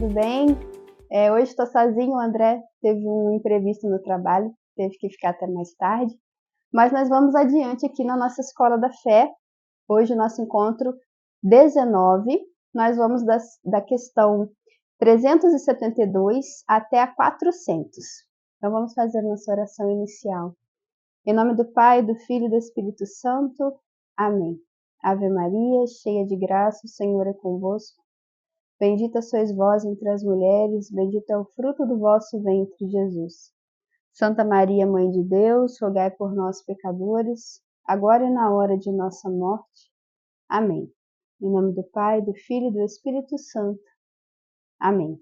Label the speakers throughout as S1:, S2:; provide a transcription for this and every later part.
S1: tudo bem? Hoje estou sozinho, o André teve um imprevisto no trabalho, teve que ficar até mais tarde, mas nós vamos adiante aqui na nossa Escola da Fé. Hoje o nosso encontro 19, nós vamos da questão 372 até a 400. Então vamos fazer nossa oração inicial. Em nome do Pai, do Filho e do Espírito Santo. Amém. Ave Maria, cheia de graça, o Senhor é convosco. Bendita sois vós entre as mulheres, bendito é o fruto do vosso ventre, Jesus. Santa Maria, Mãe de Deus, rogai por nós, pecadores, agora e na hora de nossa morte. Amém. Em nome do Pai, do Filho e do Espírito Santo. Amém.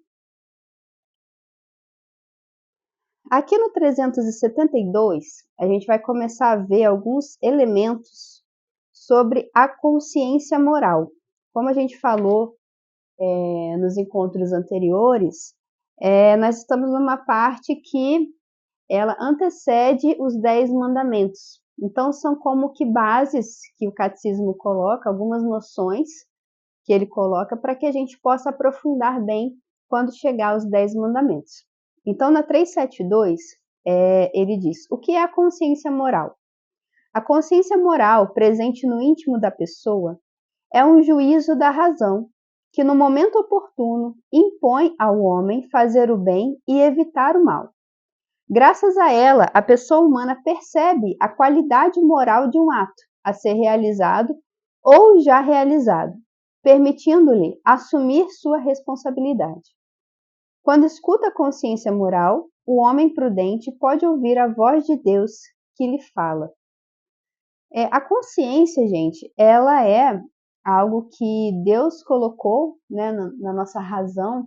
S1: Aqui no 372, a gente vai começar a ver alguns elementos sobre a consciência moral. Como a gente falou nos encontros anteriores, nós estamos numa parte que ela antecede os 10 mandamentos. Então, são como que bases que o catecismo coloca, algumas noções que ele coloca para que a gente possa aprofundar bem quando chegar aos 10 mandamentos. Então, na 372, ele diz: o que é a consciência moral? A consciência moral presente no íntimo da pessoa é um juízo da razão que, no momento oportuno, impõe ao homem fazer o bem e evitar o mal. Graças a ela, a pessoa humana percebe a qualidade moral de um ato a ser realizado ou já realizado, permitindo-lhe assumir sua responsabilidade. Quando escuta a consciência moral, o homem prudente pode ouvir a voz de Deus que lhe fala. A consciência, gente, ela é algo que Deus colocou, né, na nossa razão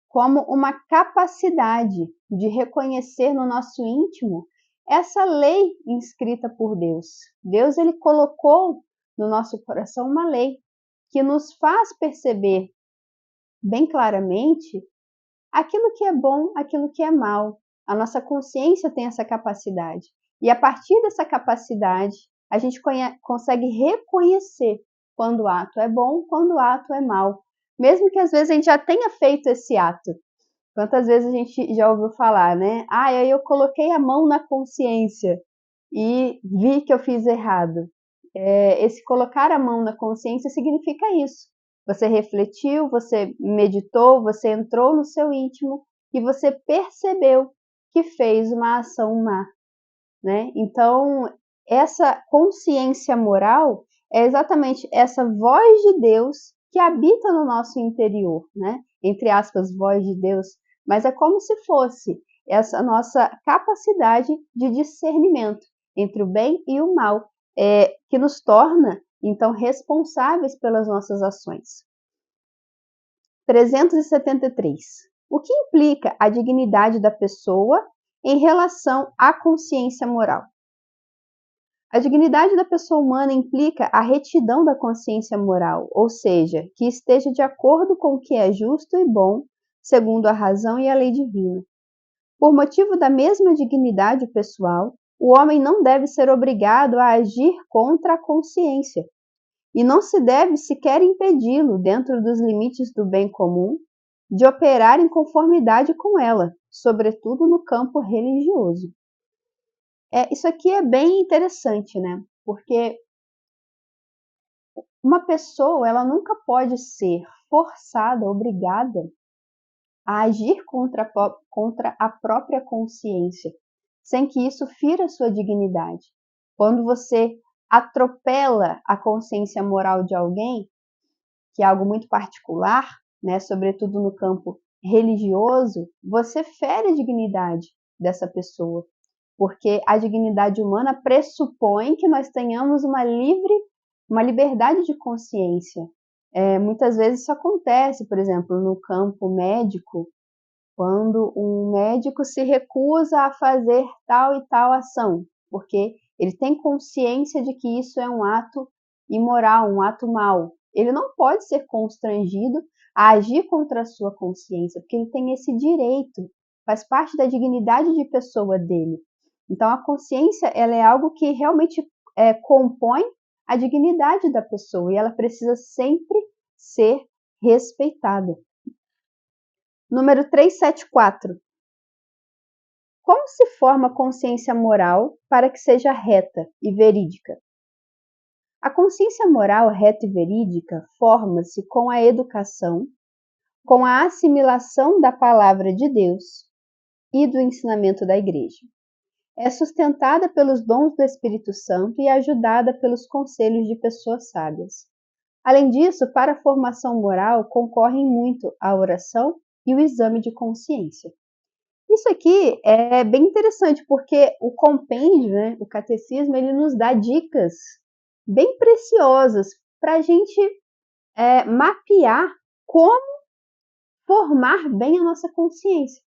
S1: como uma capacidade de reconhecer no nosso íntimo essa lei inscrita por Deus. Deus, ele colocou no nosso coração uma lei que nos faz perceber bem claramente aquilo que é bom, aquilo que é mal. A nossa consciência tem essa capacidade. E a partir dessa capacidade, a gente consegue reconhecer quando o ato é bom, quando o ato é mal. Mesmo que às vezes a gente já tenha feito esse ato. Quantas vezes a gente já ouviu falar, né? Aí eu coloquei a mão na consciência e vi que eu fiz errado. Esse colocar a mão na consciência significa isso. Você refletiu, você meditou, você entrou no seu íntimo e você percebeu que fez uma ação má, né? Então, essa consciência moral é exatamente essa voz de Deus que habita no nosso interior, né? Entre aspas, voz de Deus, mas é como se fosse essa nossa capacidade de discernimento entre o bem e o mal, que nos torna, então, responsáveis pelas nossas ações. 373. O que implica a dignidade da pessoa em relação à consciência moral? A dignidade da pessoa humana implica a retidão da consciência moral, ou seja, que esteja de acordo com o que é justo e bom, segundo a razão e a lei divina. Por motivo da mesma dignidade pessoal, o homem não deve ser obrigado a agir contra a consciência, e não se deve sequer impedi-lo, dentro dos limites do bem comum, de operar em conformidade com ela, sobretudo no campo religioso. Isso aqui é bem interessante, né? Porque uma pessoa, ela nunca pode ser forçada, obrigada a agir contra a própria consciência, sem que isso fira sua dignidade. Quando você atropela a consciência moral de alguém, que é algo muito particular, né, sobretudo no campo religioso, você fere a dignidade dessa pessoa, porque a dignidade humana pressupõe que nós tenhamos uma liberdade de consciência. Muitas vezes isso acontece, por exemplo, no campo médico, quando um médico se recusa a fazer tal e tal ação, porque ele tem consciência de que isso é um ato imoral, um ato mau. Ele não pode ser constrangido a agir contra a sua consciência, porque ele tem esse direito, faz parte da dignidade de pessoa dele. Então, a consciência, ela é algo que realmente compõe a dignidade da pessoa e ela precisa sempre ser respeitada. Número 374. Como se forma a consciência moral para que seja reta e verídica? A consciência moral reta e verídica forma-se com a educação, com a assimilação da palavra de Deus e do ensinamento da Igreja. É sustentada pelos dons do Espírito Santo e ajudada pelos conselhos de pessoas sábias. Além disso, para a formação moral concorrem muito a oração e o exame de consciência. Isso aqui é bem interessante, porque o compêndio, né, o catecismo, ele nos dá dicas bem preciosas para a gente mapear como formar bem a nossa consciência.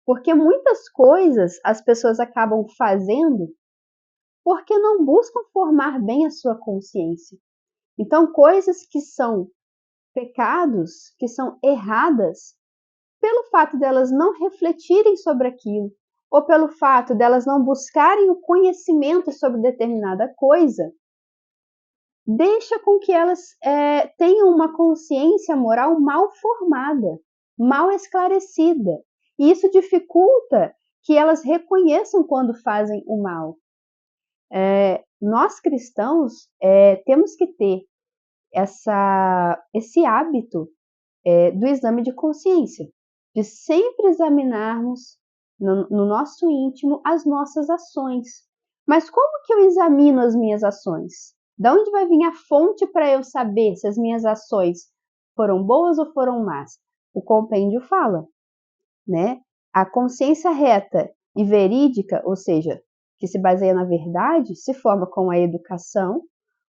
S1: Porque muitas coisas as pessoas acabam fazendo porque não buscam formar bem a sua consciência. Então, coisas que são pecados, que são erradas, pelo fato delas não refletirem sobre aquilo, ou pelo fato delas não buscarem o conhecimento sobre determinada coisa, deixa com que elas tenham uma consciência moral mal formada, mal esclarecida. E isso dificulta que elas reconheçam quando fazem o mal. Nós cristãos temos que ter esse hábito do exame de consciência, de sempre examinarmos no nosso íntimo as nossas ações. Mas como que eu examino as minhas ações? De onde vai vir a fonte para eu saber se as minhas ações foram boas ou foram más? O compêndio fala, né? A consciência reta e verídica, ou seja, que se baseia na verdade, se forma com a educação,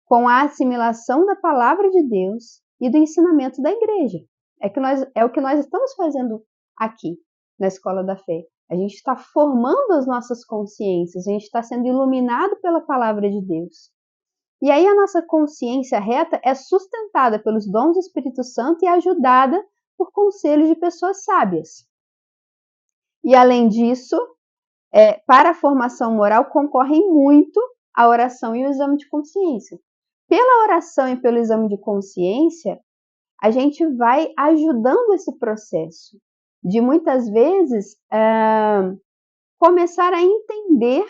S1: com a assimilação da palavra de Deus e do ensinamento da igreja. É o que nós estamos fazendo aqui na Escola da Fé. A gente está formando as nossas consciências, a gente está sendo iluminado pela palavra de Deus. E aí a nossa consciência reta é sustentada pelos dons do Espírito Santo e ajudada por conselhos de pessoas sábias. E além disso, para a formação moral concorrem muito a oração e o exame de consciência. Pela oração e pelo exame de consciência, a gente vai ajudando esse processo de muitas vezes começar a entender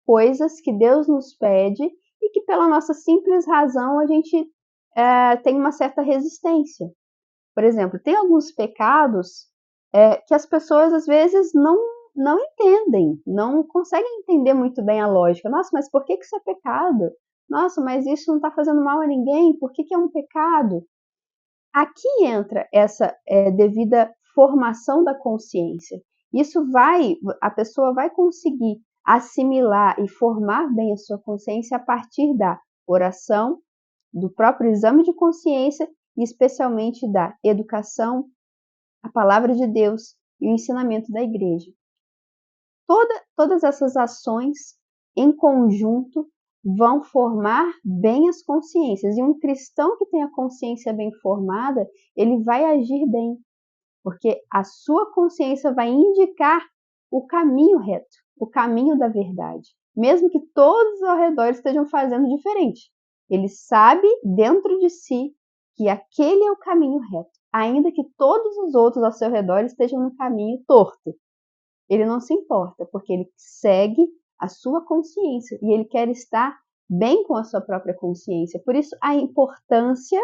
S1: coisas que Deus nos pede e que pela nossa simples razão a gente tem uma certa resistência. Por exemplo, tem alguns pecados que as pessoas às vezes não entendem, não conseguem entender muito bem a lógica. Nossa, mas por que isso é pecado? Nossa, mas isso não está fazendo mal a ninguém, por que é um pecado? Aqui entra essa devida formação da consciência. A pessoa vai conseguir assimilar e formar bem a sua consciência a partir da oração, do próprio exame de consciência e especialmente da educação, a palavra de Deus e o ensinamento da igreja. Todas essas ações em conjunto vão formar bem as consciências. E um cristão que tem a consciência bem formada, ele vai agir bem, porque a sua consciência vai indicar o caminho reto, o caminho da verdade, mesmo que todos ao redor estejam fazendo diferente. Ele sabe dentro de si que aquele é o caminho reto, ainda que todos os outros ao seu redor estejam no caminho torto. Ele não se importa, porque ele segue a sua consciência e ele quer estar bem com a sua própria consciência. Por isso, a importância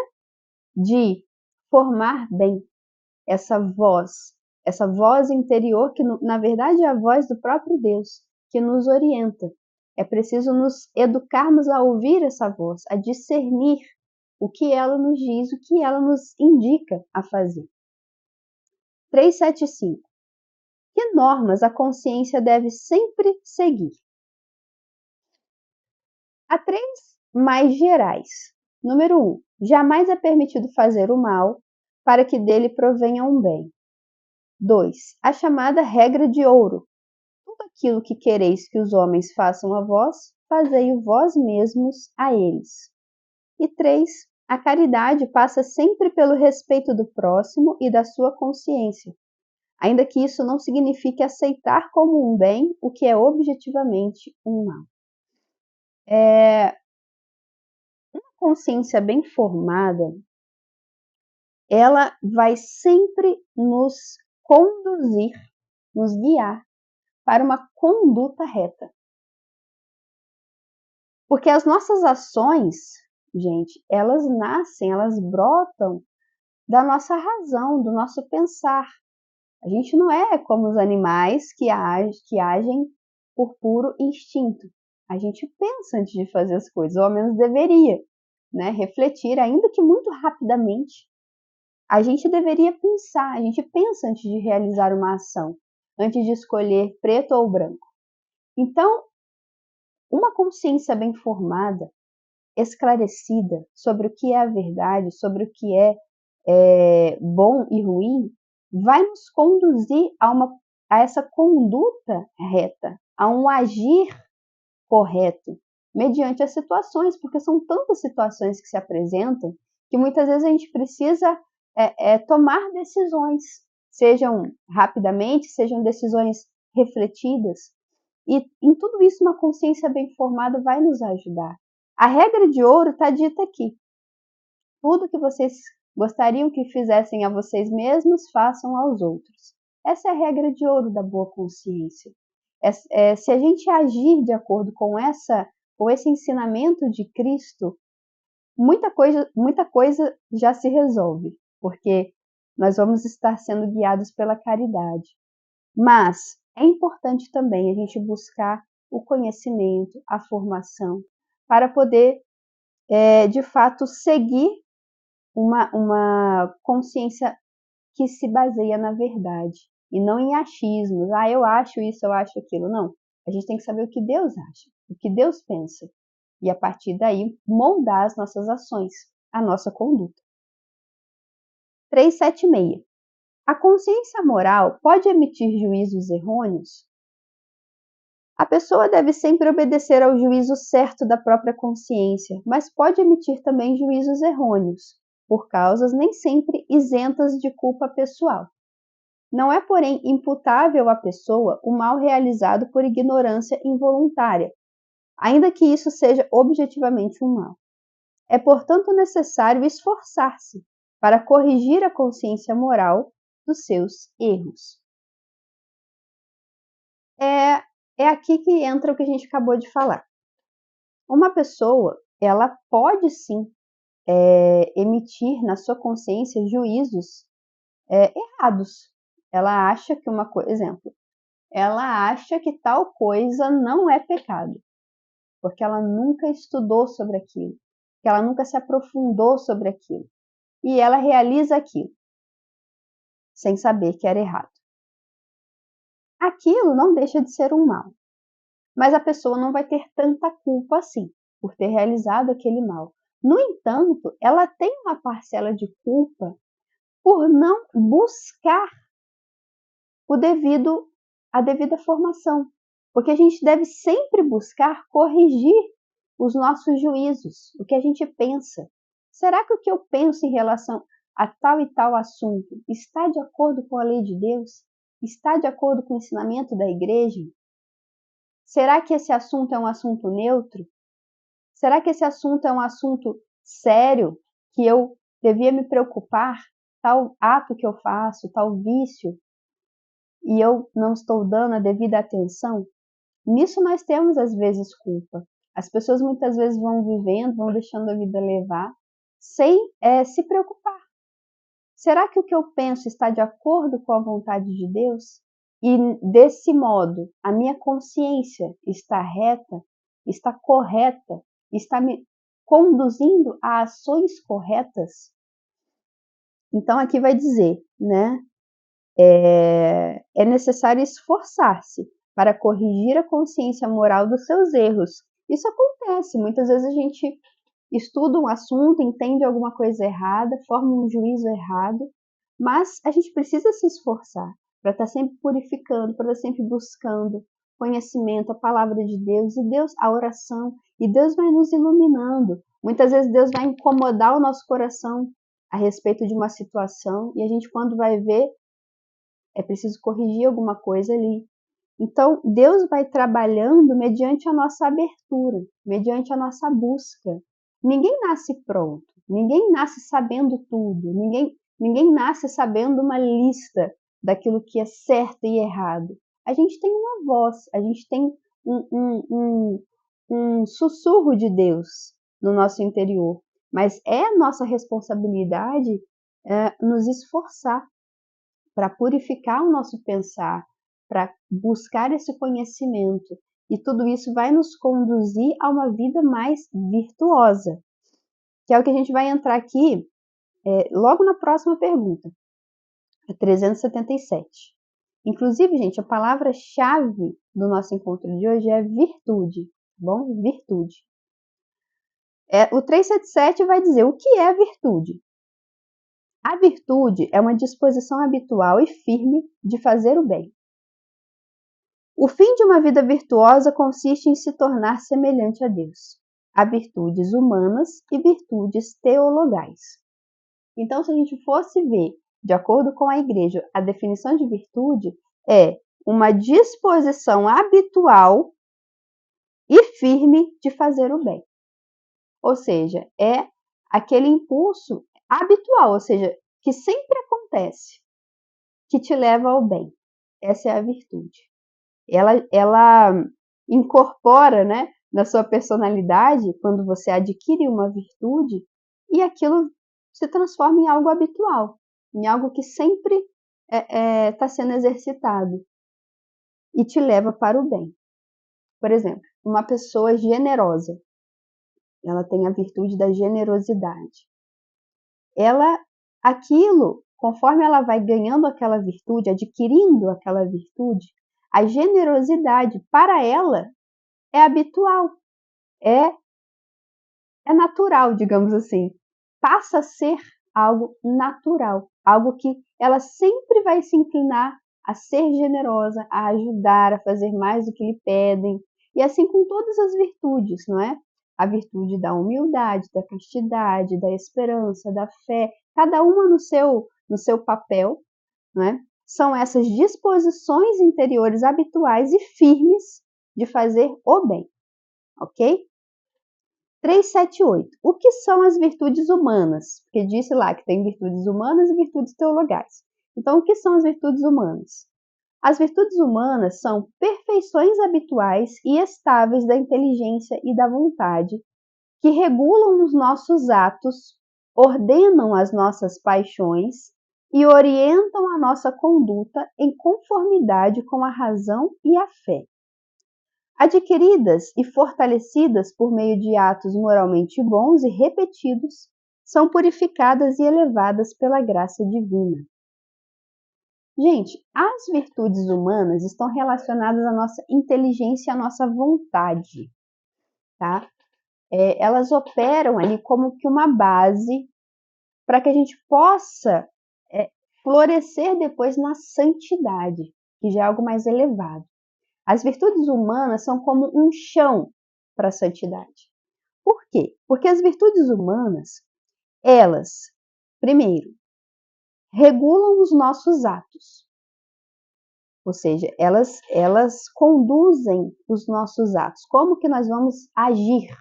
S1: de formar bem essa voz interior, que na verdade é a voz do próprio Deus, que nos orienta. É preciso nos educarmos a ouvir essa voz, a discernir o que ela nos diz, o que ela nos indica a fazer. 375. Que normas a consciência deve sempre seguir? Há 3 mais gerais. Número 1. Jamais é permitido fazer o mal para que dele provenha um bem. 2. A chamada regra de ouro. Tudo aquilo que quereis que os homens façam a vós, fazei-o vós mesmos a eles. E 3. A caridade passa sempre pelo respeito do próximo e da sua consciência, ainda que isso não signifique aceitar como um bem o que é objetivamente um mal. Uma consciência bem formada, ela vai sempre nos conduzir, nos guiar para uma conduta reta. Porque as nossas ações, gente, elas nascem, elas brotam da nossa razão, do nosso pensar. A gente não é como os animais que agem por puro instinto. A gente pensa antes de fazer as coisas, ou ao menos deveria, né? Refletir, ainda que muito rapidamente. A gente deveria pensar, a gente pensa antes de realizar uma ação, antes de escolher preto ou branco. Então, uma consciência bem formada, esclarecida sobre o que é a verdade, sobre o que é bom e ruim, vai nos conduzir a essa conduta reta, a um agir correto, mediante as situações, porque são tantas situações que se apresentam que muitas vezes a gente precisa tomar decisões, sejam rapidamente, sejam decisões refletidas. E em tudo isso, uma consciência bem formada vai nos ajudar. A regra de ouro está dita aqui. Tudo que vocês gostariam que fizessem a vocês mesmos, façam aos outros. Essa é a regra de ouro da boa consciência. Se a gente agir de acordo com esse ensinamento de Cristo, muita coisa já se resolve, porque nós vamos estar sendo guiados pela caridade. Mas é importante também a gente buscar o conhecimento, a formação, para poder, de fato, seguir uma consciência que se baseia na verdade e não em achismos. Eu acho isso, eu acho aquilo. Não. A gente tem que saber o que Deus acha, o que Deus pensa. E a partir daí, moldar as nossas ações, a nossa conduta. 376. A consciência moral pode emitir juízos errôneos? A pessoa deve sempre obedecer ao juízo certo da própria consciência, mas pode emitir também juízos errôneos, por causas nem sempre isentas de culpa pessoal. Não é, porém, imputável à pessoa o mal realizado por ignorância involuntária, ainda que isso seja objetivamente um mal. É, portanto, necessário esforçar-se para corrigir a consciência moral dos seus erros. É aqui que entra o que a gente acabou de falar. Uma pessoa, ela pode sim emitir na sua consciência juízos errados. Ela acha que exemplo, ela acha que tal coisa não é pecado, porque ela nunca estudou sobre aquilo, que ela nunca se aprofundou sobre aquilo, e ela realiza aquilo, sem saber que era errado. Aquilo não deixa de ser um mal, mas a pessoa não vai ter tanta culpa assim, por ter realizado aquele mal. No entanto, ela tem uma parcela de culpa por não buscar a devida formação, porque a gente deve sempre buscar corrigir os nossos juízos, o que a gente pensa. Será que o que eu penso em relação a tal e tal assunto está de acordo com a lei de Deus? Está de acordo com o ensinamento da igreja? Será que esse assunto é um assunto neutro? Será que esse assunto é um assunto sério que eu devia me preocupar? Tal ato que eu faço, tal vício, e eu não estou dando a devida atenção? Nisso nós temos às vezes culpa. As pessoas muitas vezes vão vivendo, vão deixando a vida levar, sem se preocupar. Será que o que eu penso está de acordo com a vontade de Deus? E desse modo, a minha consciência está reta, está correta, está me conduzindo a ações corretas? Então aqui vai dizer, né? É necessário esforçar-se para corrigir a consciência moral dos seus erros. Isso acontece, muitas vezes a gente estuda um assunto, entende alguma coisa errada, forma um juízo errado, mas a gente precisa se esforçar para estar sempre purificando, para estar sempre buscando conhecimento, a palavra de Deus, e Deus, a oração, e Deus vai nos iluminando. Muitas vezes Deus vai incomodar o nosso coração a respeito de uma situação, e a gente, quando vai ver, é preciso corrigir alguma coisa ali. Então, Deus vai trabalhando mediante a nossa abertura, mediante a nossa busca. Ninguém nasce pronto, ninguém nasce sabendo tudo, Ninguém nasce sabendo uma lista daquilo que é certo e errado. A gente tem uma voz, a gente tem um sussurro de Deus no nosso interior, mas é nossa responsabilidade nos esforçar para purificar o nosso pensar, para buscar esse conhecimento. E tudo isso vai nos conduzir a uma vida mais virtuosa, que é o que a gente vai entrar aqui logo na próxima pergunta, a 377. Inclusive, gente, a palavra-chave do nosso encontro de hoje é virtude, tá bom? Virtude. O 377 vai dizer o que é virtude. A virtude é uma disposição habitual e firme de fazer o bem. O fim de uma vida virtuosa consiste em se tornar semelhante a Deus. Há virtudes humanas e virtudes teologais. Então, se a gente fosse ver, de acordo com a igreja, a definição de virtude é uma disposição habitual e firme de fazer o bem. Ou seja, é aquele impulso habitual, ou seja, que sempre acontece, que te leva ao bem. Essa é a virtude. Ela incorpora, né, na sua personalidade, quando você adquire uma virtude, e aquilo se transforma em algo habitual, em algo que sempre está sendo exercitado e te leva para o bem. Por exemplo, uma pessoa generosa, ela tem a virtude da generosidade. Conforme ela vai ganhando aquela virtude, adquirindo aquela virtude, a generosidade para ela é habitual, é natural, digamos assim. Passa a ser algo natural, algo que ela sempre vai se inclinar a ser generosa, a ajudar, a fazer mais do que lhe pedem. E assim com todas as virtudes, não é? A virtude da humildade, da castidade, da esperança, da fé, cada uma no seu papel, não é? São essas disposições interiores habituais e firmes de fazer o bem, ok? 378. O que são as virtudes humanas? Porque disse lá que tem virtudes humanas e virtudes teologais. Então, o que são as virtudes humanas? As virtudes humanas são perfeições habituais e estáveis da inteligência e da vontade, que regulam os nossos atos, ordenam as nossas paixões e orientam a nossa conduta em conformidade com a razão e a fé. Adquiridas e fortalecidas por meio de atos moralmente bons e repetidos, são purificadas e elevadas pela graça divina. Gente, as virtudes humanas estão relacionadas à nossa inteligência e à nossa vontade, tá? Elas operam ali como que uma base para que a gente possa florescer depois na santidade, que já é algo mais elevado. As virtudes humanas são como um chão para a santidade. Por quê? Porque as virtudes humanas, elas, primeiro, regulam os nossos atos. Ou seja, elas conduzem os nossos atos. Como que nós vamos agir?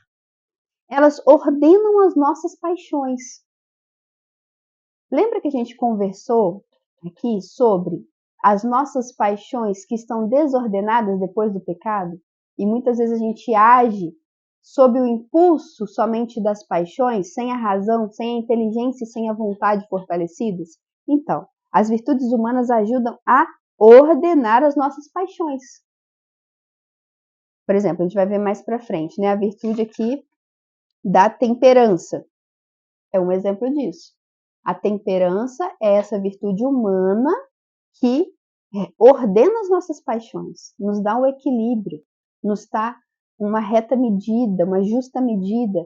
S1: Elas ordenam as nossas paixões. Lembra que a gente conversou aqui sobre as nossas paixões que estão desordenadas depois do pecado? E muitas vezes a gente age sob o impulso somente das paixões, sem a razão, sem a inteligência e sem a vontade fortalecidas? Então, as virtudes humanas ajudam a ordenar as nossas paixões. Por exemplo, a gente vai ver mais para frente, né? A virtude aqui da temperança é um exemplo disso. A temperança é essa virtude humana que ordena as nossas paixões, nos dá o equilíbrio, nos dá uma reta medida, uma justa medida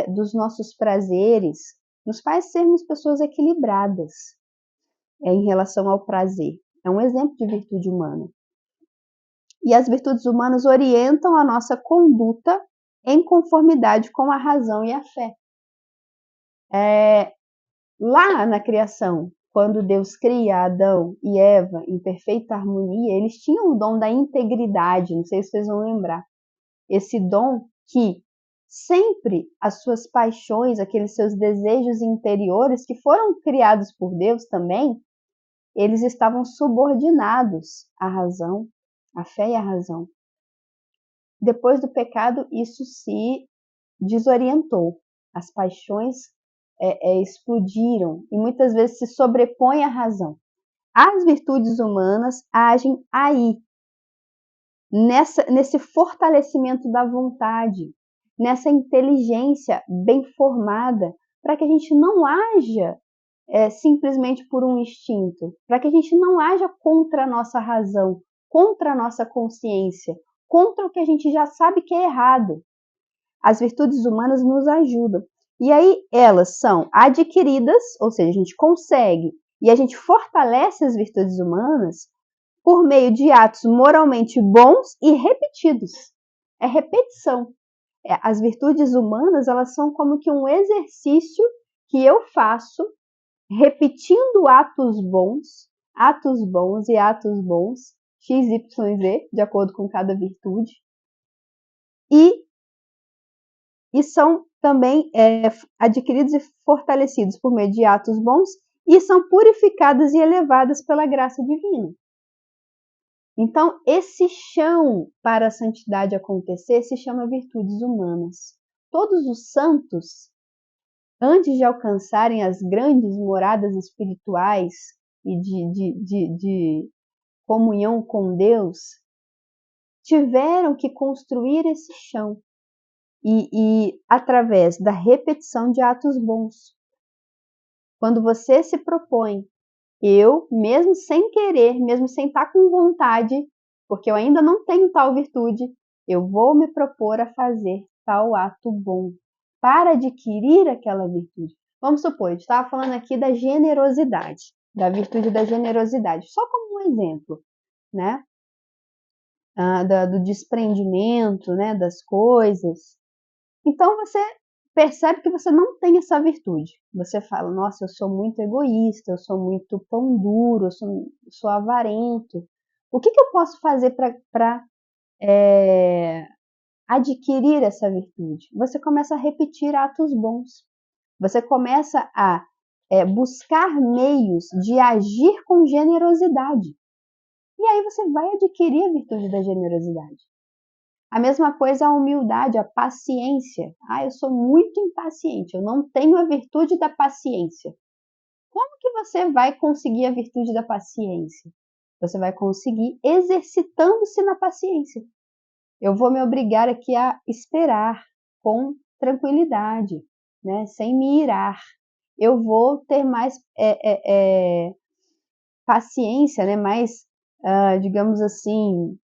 S1: dos nossos prazeres, nos faz sermos pessoas equilibradas em relação ao prazer. É um exemplo de virtude humana. E as virtudes humanas orientam a nossa conduta em conformidade com a razão e a fé. Lá na criação, quando Deus cria Adão e Eva em perfeita harmonia, eles tinham o dom da integridade, não sei se vocês vão lembrar. Esse dom que sempre as suas paixões, aqueles seus desejos interiores que foram criados por Deus também, eles estavam subordinados à razão, à fé e à razão. Depois do pecado, isso se desorientou. As paixões explodiram e muitas vezes se sobrepõem à razão. As virtudes humanas agem aí, nesse fortalecimento da vontade, nessa inteligência bem formada, para que a gente não haja simplesmente por um instinto, para que a gente não haja contra a nossa razão, contra a nossa consciência, contra o que a gente já sabe que é errado. As virtudes humanas nos ajudam. E aí elas são adquiridas, ou seja, a gente consegue, e a gente fortalece as virtudes humanas por meio de atos moralmente bons e repetidos. É repetição. As virtudes humanas, elas são como que um exercício que eu faço repetindo atos bons e atos bons, x, y, z, de acordo com cada virtude, e são também adquiridos e fortalecidos por meio de atos bons e são purificadas e elevadas pela graça divina. Então, esse chão para a santidade acontecer se chama virtudes humanas. Todos os santos, antes de alcançarem as grandes moradas espirituais e de comunhão com Deus, tiveram que construir esse chão e através da repetição de atos bons. Quando você se propõe, eu, mesmo sem querer, mesmo sem estar com vontade, porque eu ainda não tenho tal virtude, eu vou me propor a fazer tal ato bom para adquirir aquela virtude. Vamos supor, eu estava falando aqui da generosidade, da virtude da generosidade, só como um exemplo, né? Do desprendimento, né, das coisas. Então você percebe que você não tem essa virtude. Você fala, nossa, eu sou muito egoísta, eu sou muito pão duro, eu sou avarento. O que eu posso fazer para adquirir essa virtude? Você começa a repetir atos bons. Você começa a buscar meios de agir com generosidade. E aí você vai adquirir a virtude da generosidade. A mesma coisa a humildade, a paciência. Eu sou muito impaciente, eu não tenho a virtude da paciência. Como que você vai conseguir a virtude da paciência? Você vai conseguir exercitando-se na paciência. Eu vou me obrigar aqui a esperar com tranquilidade, né? Sem me irar. Eu vou ter mais paciência, né? Mais, digamos assim,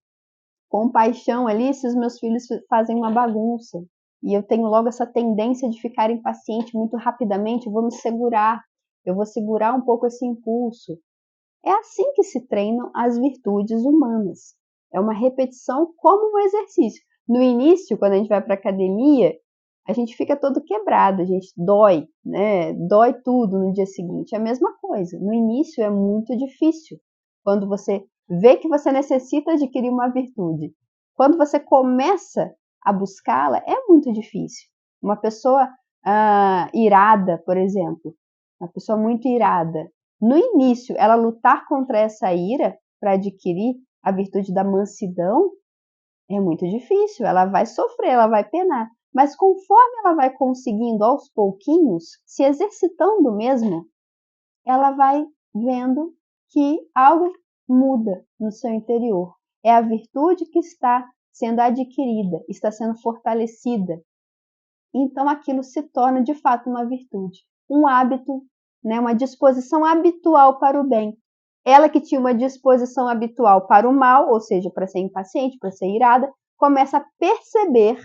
S1: compaixão ali se os meus filhos fazem uma bagunça. E eu tenho logo essa tendência de ficar impaciente muito rapidamente, eu vou me segurar, eu vou segurar um pouco esse impulso. É assim que se treinam as virtudes humanas. É uma repetição como um exercício. No início, quando a gente vai para a academia, a gente fica todo quebrado, a gente dói, né? Dói tudo no dia seguinte. É a mesma coisa. No início é muito difícil. Quando você vê que você necessita adquirir uma virtude. Quando você começa a buscá-la, é muito difícil. Uma pessoa irada, por exemplo, uma pessoa muito irada, no início, ela lutar contra essa ira para adquirir a virtude da mansidão é muito difícil. Ela vai sofrer, ela vai penar. Mas conforme ela vai conseguindo aos pouquinhos, se exercitando mesmo, ela vai vendo que algo muda no seu interior. É a virtude que está sendo adquirida, está sendo fortalecida. Então aquilo se torna de fato uma virtude, um hábito, né, uma disposição habitual para o bem. Ela que tinha uma disposição habitual para o mal, ou seja, para ser impaciente, para ser irada, começa a perceber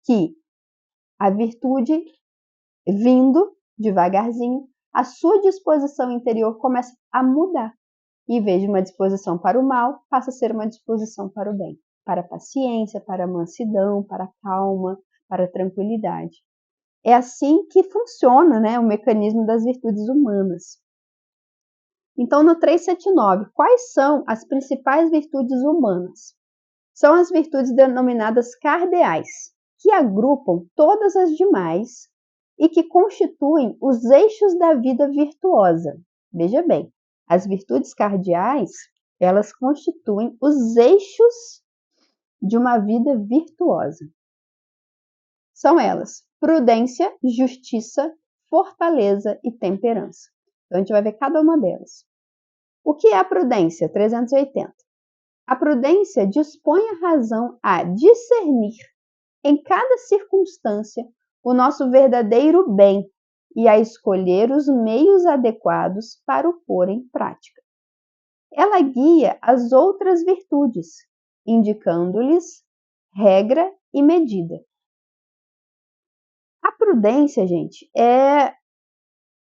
S1: que a virtude vindo devagarzinho, a sua disposição interior começa a mudar. E em vez de uma disposição para o mal, passa a ser uma disposição para o bem, para a paciência, para a mansidão, para a calma, para a tranquilidade. É assim que funciona, né, o mecanismo das virtudes humanas. Então, no 379, quais são as principais virtudes humanas? São as virtudes denominadas cardeais. que agrupam todas as demais e que constituem os eixos da vida virtuosa. Veja bem, as virtudes cardeais, elas constituem os eixos de uma vida virtuosa. São elas: prudência, justiça, fortaleza e temperança. Então, a gente vai ver cada uma delas. O que é a prudência? 380. A prudência dispõe a razão a discernir em cada circunstância o nosso verdadeiro bem e a escolher os meios adequados para o pôr em prática. Ela guia as outras virtudes, indicando-lhes regra e medida. A prudência, gente, é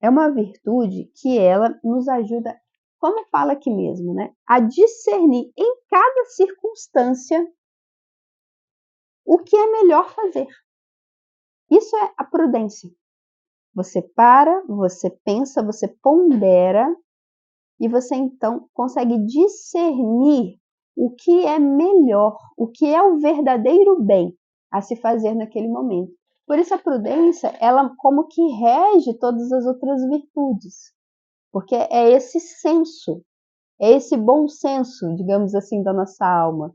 S1: uma virtude que ela nos ajuda, como fala aqui mesmo, né, a discernir em cada circunstância o que é melhor fazer. Isso é a prudência. Você para, você pensa, você pondera e você então consegue discernir o que é melhor, o que é o verdadeiro bem a se fazer naquele momento. Por isso a prudência, ela como que rege todas as outras virtudes, porque é esse senso, é esse bom senso, digamos assim, da nossa alma,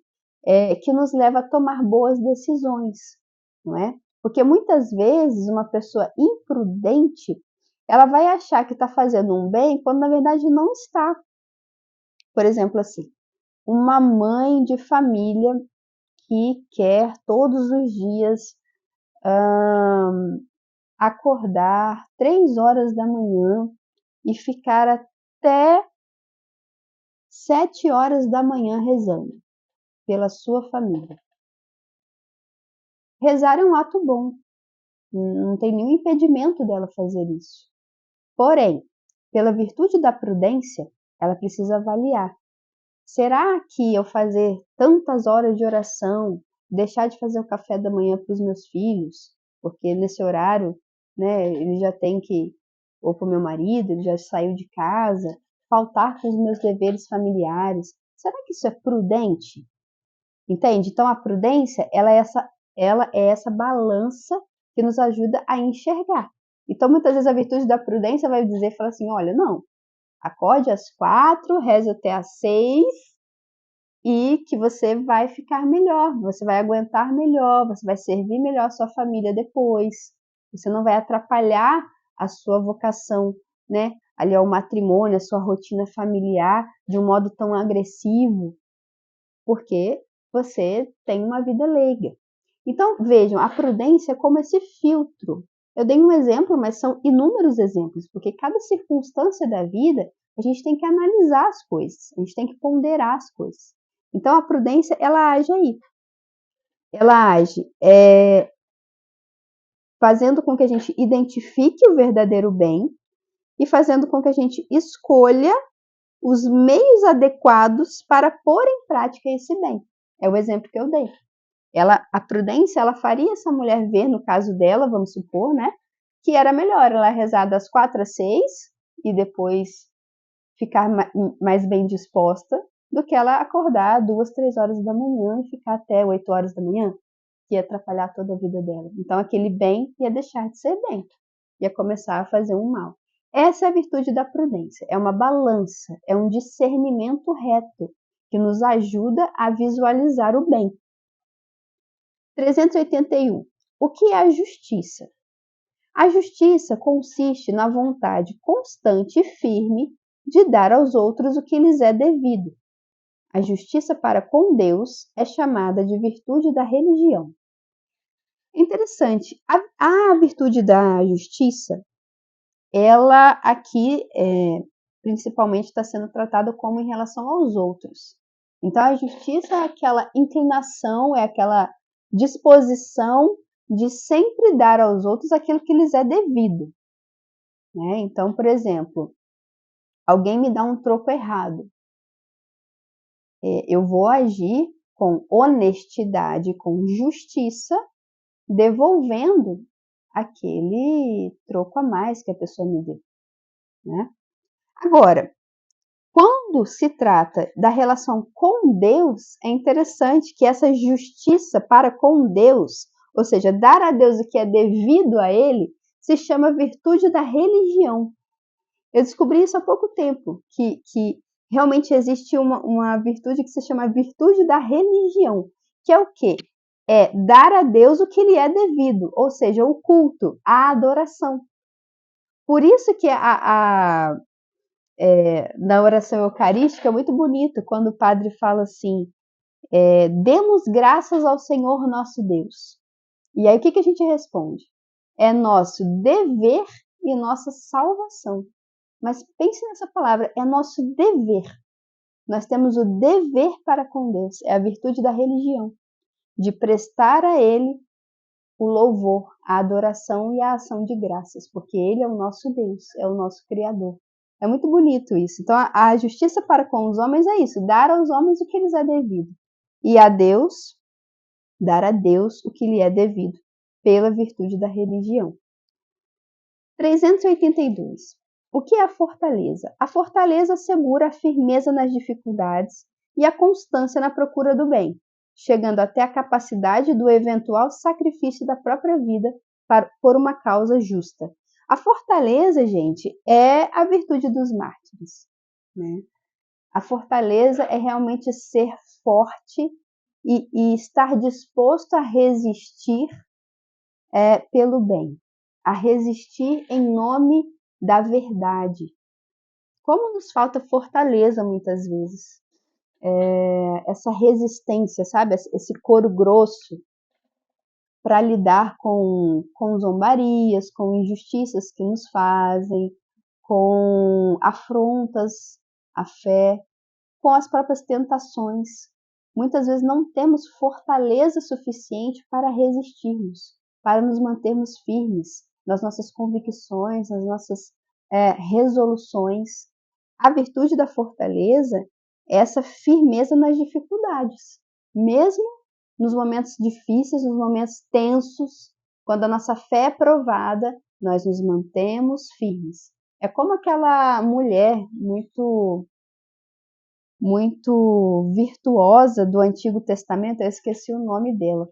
S1: que nos leva a tomar boas decisões, não é? Porque muitas vezes uma pessoa imprudente, ela vai achar que está fazendo um bem quando na verdade não está. Por exemplo, assim, uma mãe de família que quer todos os dias acordar 3 horas da manhã e ficar até 7 horas da manhã rezando pela sua família. Rezar é um ato bom, não tem nenhum impedimento dela fazer isso. Porém, pela virtude da prudência, ela precisa avaliar. Será que eu fazer tantas horas de oração, deixar de fazer o café da manhã para os meus filhos, porque nesse horário, né, ele já tem que, ou para o meu marido, ele já saiu de casa, faltar com os meus deveres familiares, será que isso é prudente? Entende? Então a prudência, ela é essa balança que nos ajuda a enxergar. Então muitas vezes a virtude da prudência vai dizer, fala assim, olha, não, acorde às 4, reze até às 6 e que você vai ficar melhor, você vai aguentar melhor, você vai servir melhor a sua família depois, você não vai atrapalhar a sua vocação, né, ali ao matrimônio, a sua rotina familiar de um modo tão agressivo, porque você tem uma vida leiga. Então, vejam, a prudência é como esse filtro. Eu dei um exemplo, mas são inúmeros exemplos, porque cada circunstância da vida, a gente tem que analisar as coisas, a gente tem que ponderar as coisas. Então, a prudência, ela age aí. Ela age fazendo com que a gente identifique o verdadeiro bem e fazendo com que a gente escolha os meios adequados para pôr em prática esse bem. É o exemplo que eu dei. A prudência, ela faria essa mulher ver, no caso dela, vamos supor, né, que era melhor ela rezar das 4 às 6 e depois ficar mais bem disposta do que ela acordar 2, 3 horas da manhã e ficar até 8 horas da manhã, que ia atrapalhar toda a vida dela. Então, aquele bem ia deixar de ser bem, ia começar a fazer um mal. Essa é a virtude da prudência, é uma balança, é um discernimento reto que nos ajuda a visualizar o bem. 381. O que é a justiça? A justiça consiste na vontade constante e firme de dar aos outros o que lhes é devido. A justiça para com Deus é chamada de virtude da religião. Interessante, a virtude da justiça, ela aqui principalmente está sendo tratada como em relação aos outros. Então a justiça é aquela inclinação, é aquela disposição de sempre dar aos outros aquilo que lhes é devido, né? Então, por exemplo, alguém me dá um troco errado, eu vou agir com honestidade, com justiça, devolvendo aquele troco a mais que a pessoa me deu, né? Agora, quando se trata da relação com Deus, é interessante que essa justiça para com Deus, ou seja, dar a Deus o que é devido a Ele, se chama virtude da religião. Eu descobri isso há pouco tempo, que realmente existe uma virtude que se chama virtude da religião, que é o quê? É dar a Deus o que lhe é devido, ou seja, o culto, a adoração. Por isso que na oração eucarística é muito bonito quando o padre fala assim, demos graças ao Senhor nosso Deus. E aí o que a gente responde? É nosso dever e nossa salvação. Mas pense nessa palavra, é nosso dever. Nós temos o dever para com Deus, é a virtude da religião, de prestar a Ele o louvor, a adoração e a ação de graças, porque Ele é o nosso Deus, é o nosso Criador. É muito bonito isso. Então, a justiça para com os homens é isso, dar aos homens o que lhes é devido. E a Deus, dar a Deus o que lhe é devido, pela virtude da religião. 382. O que é a fortaleza? A fortaleza assegura a firmeza nas dificuldades e a constância na procura do bem, chegando até a capacidade do eventual sacrifício da própria vida por uma causa justa. A fortaleza, gente, é a virtude dos mártires, né? A fortaleza é realmente ser forte e estar disposto a resistir pelo bem, a resistir em nome da verdade. Como nos falta fortaleza muitas vezes, essa resistência, sabe? Esse couro grosso para lidar com zombarias, com injustiças que nos fazem, com afrontas à fé, com as próprias tentações. Muitas vezes não temos fortaleza suficiente para resistirmos, para nos mantermos firmes nas nossas convicções, nas nossas resoluções. A virtude da fortaleza é essa firmeza nas dificuldades, mesmo nos momentos difíceis, nos momentos tensos, quando a nossa fé é provada, nós nos mantemos firmes. É como aquela mulher muito virtuosa do Antigo Testamento, eu esqueci o nome dela,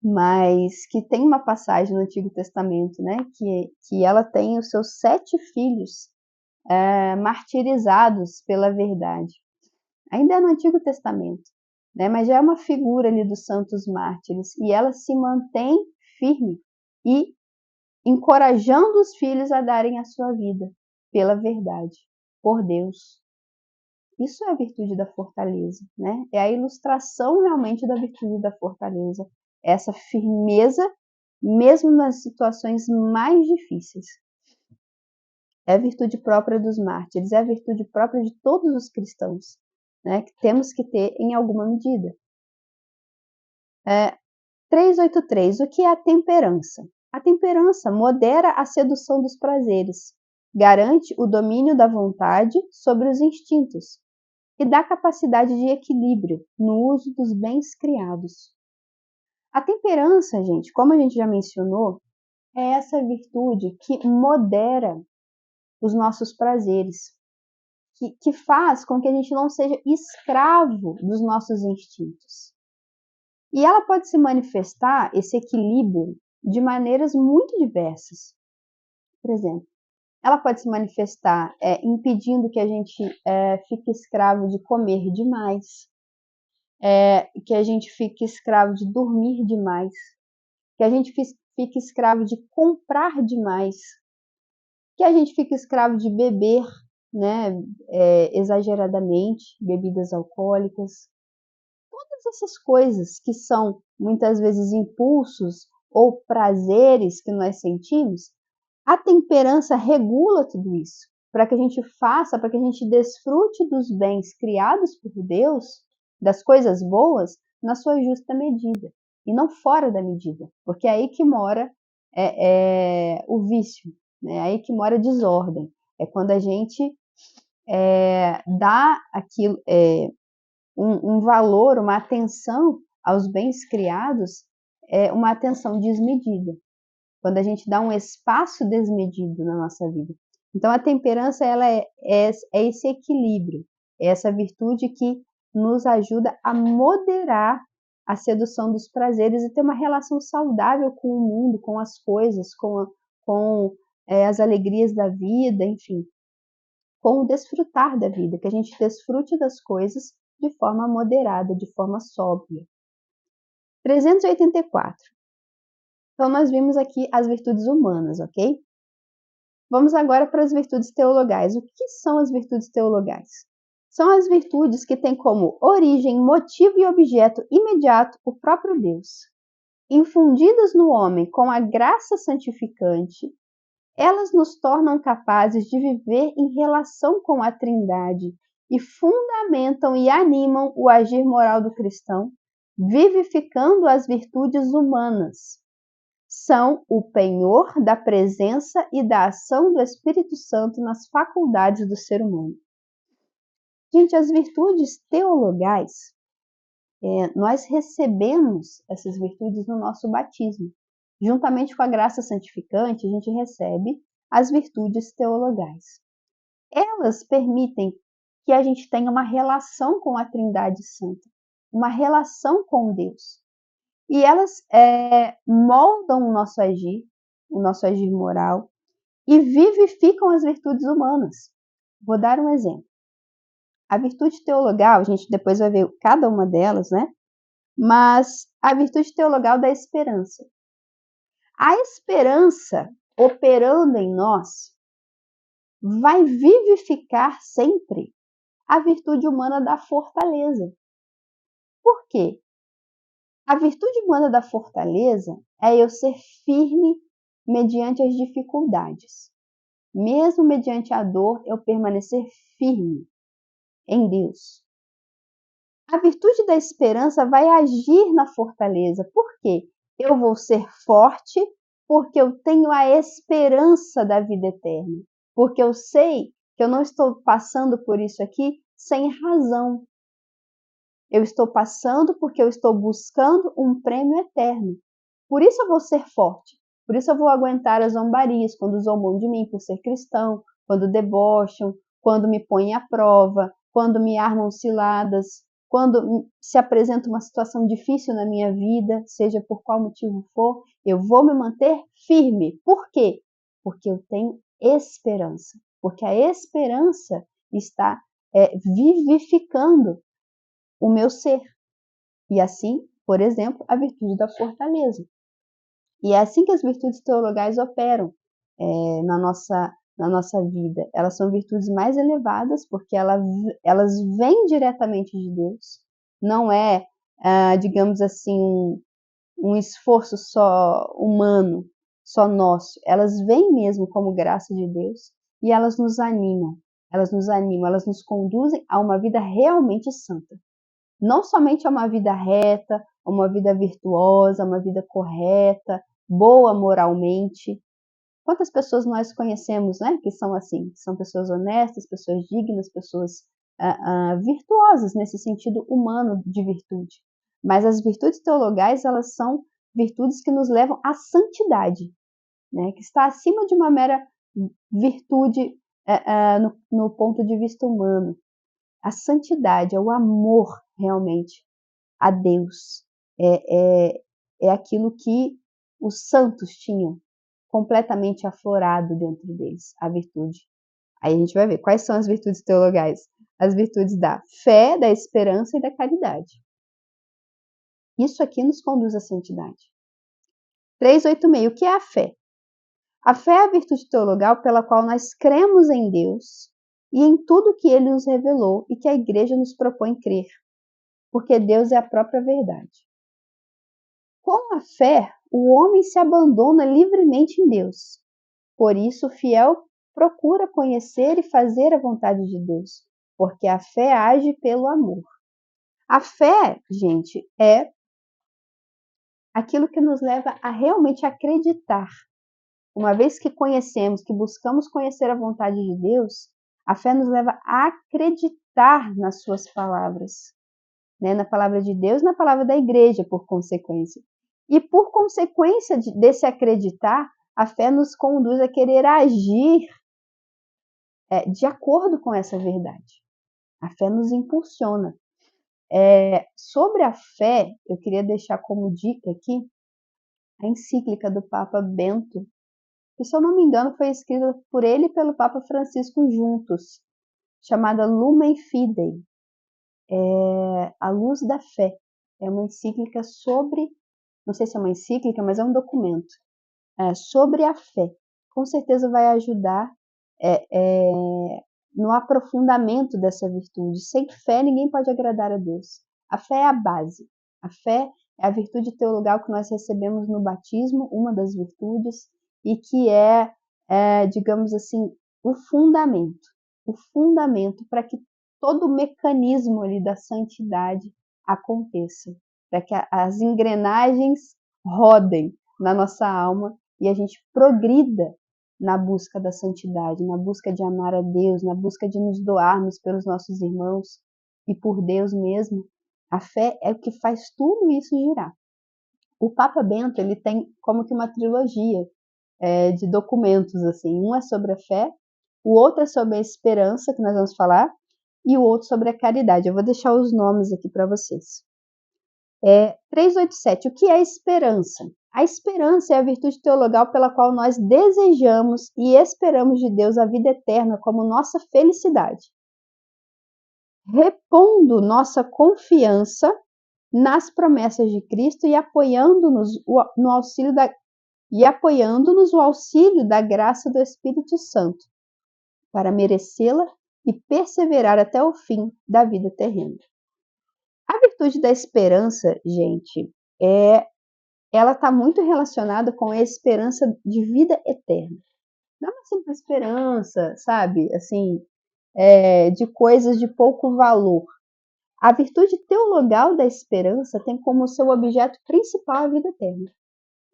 S1: mas que tem uma passagem no Antigo Testamento, né, que ela tem os seus 7 filhos martirizados pela verdade. Ainda é no Antigo Testamento, né, mas já é uma figura ali dos santos mártires, e ela se mantém firme e encorajando os filhos a darem a sua vida pela verdade, por Deus. Isso é a virtude da fortaleza, né? É a ilustração realmente da virtude da fortaleza. Essa firmeza, mesmo nas situações mais difíceis. É a virtude própria dos mártires, é a virtude própria de todos os cristãos, né? Que temos que ter em alguma medida. 383. O que é a temperança? A temperança modera a sedução dos prazeres, garante o domínio da vontade sobre os instintos, e dá capacidade de equilíbrio no uso dos bens criados. A temperança, gente, como a gente já mencionou, é essa virtude que modera os nossos prazeres, que faz com que a gente não seja escravo dos nossos instintos. E ela pode se manifestar, esse equilíbrio, de maneiras muito diversas. Por exemplo, ela pode se manifestar impedindo que a gente fique escravo de comer demais, que a gente fique escravo de dormir demais, que a gente fique escravo de comprar demais, que a gente fique escravo de beber, né, exageradamente, bebidas alcoólicas. Todas essas coisas que são muitas vezes impulsos ou prazeres que nós sentimos, a temperança regula tudo isso, para que a gente faça, para que a gente desfrute dos bens criados por Deus, das coisas boas, na sua justa medida, e não fora da medida, porque é aí que mora o vício, né? É aí que mora a desordem. É quando a gente dá aquilo, um valor, uma atenção aos bens criados, uma atenção desmedida. Quando a gente dá um espaço desmedido na nossa vida. Então, a temperança ela é esse equilíbrio, é essa virtude que nos ajuda a moderar a sedução dos prazeres e ter uma relação saudável com o mundo, com as coisas, com as alegrias da vida, enfim, com o desfrutar da vida, que a gente desfrute das coisas de forma moderada, de forma sóbria. 384. Então, nós vimos aqui as virtudes humanas, ok? Vamos agora para as virtudes teologais. O que são as virtudes teologais? São as virtudes que têm como origem, motivo e objeto imediato o próprio Deus. Infundidas no homem com a graça santificante, elas nos tornam capazes de viver em relação com a Trindade e fundamentam e animam o agir moral do cristão, vivificando as virtudes humanas. São o penhor da presença e da ação do Espírito Santo nas faculdades do ser humano. Gente, as virtudes teologais, nós recebemos essas virtudes no nosso batismo. Juntamente com a graça santificante, a gente recebe as virtudes teologais. Elas permitem que a gente tenha uma relação com a Trindade Santa, uma relação com Deus. E elas moldam o nosso agir moral, e vivificam as virtudes humanas. Vou dar um exemplo. A virtude teologal, a gente depois vai ver cada uma delas, né? Mas a virtude teologal da esperança. A esperança operando em nós vai vivificar sempre a virtude humana da fortaleza. Por quê? A virtude humana da fortaleza é eu ser firme mediante as dificuldades. Mesmo mediante a dor, eu permanecer firme em Deus. A virtude da esperança vai agir na fortaleza. Por quê? Eu vou ser forte porque eu tenho a esperança da vida eterna. Porque eu sei que eu não estou passando por isso aqui sem razão. Eu estou passando porque eu estou buscando um prêmio eterno. Por isso eu vou ser forte. Por isso eu vou aguentar as zombarias quando zombam de mim por ser cristão, quando debocham, quando me põem à prova, quando me armam ciladas, quando se apresenta uma situação difícil na minha vida, seja por qual motivo for, eu vou me manter firme. Por quê? Porque eu tenho esperança. Porque a esperança está vivificando o meu ser. E assim, por exemplo, a virtude da fortaleza. E é assim que as virtudes teologais operam na nossa vida. Elas são virtudes mais elevadas, porque elas vêm diretamente de Deus. Não é, digamos assim, um esforço só humano, só nosso. Elas vêm mesmo como graça de Deus e elas nos animam. Elas nos conduzem a uma vida realmente santa. Não somente a uma vida reta, a uma vida virtuosa, a uma vida correta, boa moralmente. Quantas pessoas nós conhecemos, né, que são assim, que são pessoas honestas, pessoas dignas, pessoas virtuosas nesse sentido humano de virtude. Mas as virtudes teologais, elas são virtudes que nos levam à santidade, né, que está acima de uma mera virtude no ponto de vista humano. A santidade é o amor realmente a Deus. É aquilo que os santos tinham completamente aflorado dentro deles, a virtude. Aí a gente vai ver quais são as virtudes teologais. As virtudes da fé, da esperança e da caridade. Isso aqui nos conduz à santidade. 386. O que é a fé? A fé é a virtude teologal pela qual nós cremos em Deus e em tudo que Ele nos revelou e que a Igreja nos propõe crer, porque Deus é a própria verdade. Com a fé, o homem se abandona livremente em Deus. Por isso, o fiel procura conhecer e fazer a vontade de Deus, porque a fé age pelo amor. A fé, gente, é aquilo que nos leva a realmente acreditar. Uma vez que conhecemos, que buscamos conhecer a vontade de Deus, a fé nos leva a acreditar nas suas palavras, né? Na palavra de Deus, na palavra da igreja, por consequência. E por consequência desse acreditar, a fé nos conduz a querer agir de acordo com essa verdade. A fé nos impulsiona. Sobre a fé, eu queria deixar como dica aqui a encíclica do Papa Bento, que, se eu não me engano, foi escrita por ele e pelo Papa Francisco juntos, chamada Lumen Fidei, a luz da fé. É uma encíclica sobre, não sei se é uma encíclica, mas é um documento, sobre a fé. Com certeza vai ajudar no aprofundamento dessa virtude. Sem fé, ninguém pode agradar a Deus. A fé é a base. A fé é a virtude teologal que nós recebemos no batismo, uma das virtudes, e que digamos assim, o fundamento para que todo o mecanismo ali da santidade aconteça, para que as engrenagens rodem na nossa alma e a gente progrida na busca da santidade, na busca de amar a Deus, na busca de nos doarmos pelos nossos irmãos e por Deus mesmo. A fé é o que faz tudo isso girar. O Papa Bento, ele tem como que uma trilogia de documentos, assim. Um é sobre a fé, o outro é sobre a esperança, que nós vamos falar, e o outro sobre a caridade. Eu vou deixar os nomes aqui para vocês. 387. O que é esperança? A esperança é a virtude teologal pela qual nós desejamos e esperamos de Deus a vida eterna como nossa felicidade, repondo nossa confiança nas promessas de Cristo e apoiando-nos o auxílio da graça do Espírito Santo, para merecê-la e perseverar até o fim da vida terrena. A virtude da esperança, gente, ela está muito relacionada com a esperança de vida eterna. Não é uma simples esperança, sabe, assim, de coisas de pouco valor. A virtude teologal da esperança tem como seu objeto principal a vida eterna.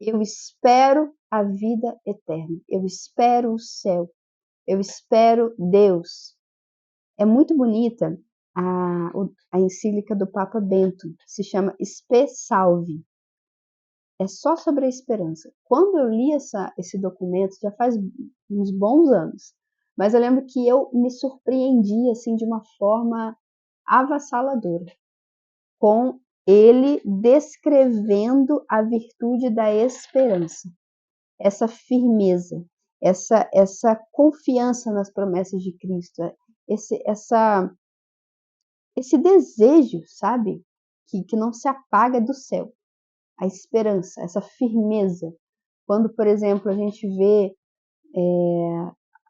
S1: Eu espero a vida eterna, eu espero o céu, eu espero Deus. É muito bonita a encíclica do Papa Bento, se chama Spe Salvi. É só sobre a esperança. Quando eu li esse documento, já faz uns bons anos, mas eu lembro que eu me surpreendi assim, de uma forma avassaladora, com ele descrevendo a virtude da esperança, essa firmeza, essa confiança nas promessas de Cristo, esse desejo, sabe, que não se apaga do céu, a esperança, essa firmeza. Quando, por exemplo, a gente vê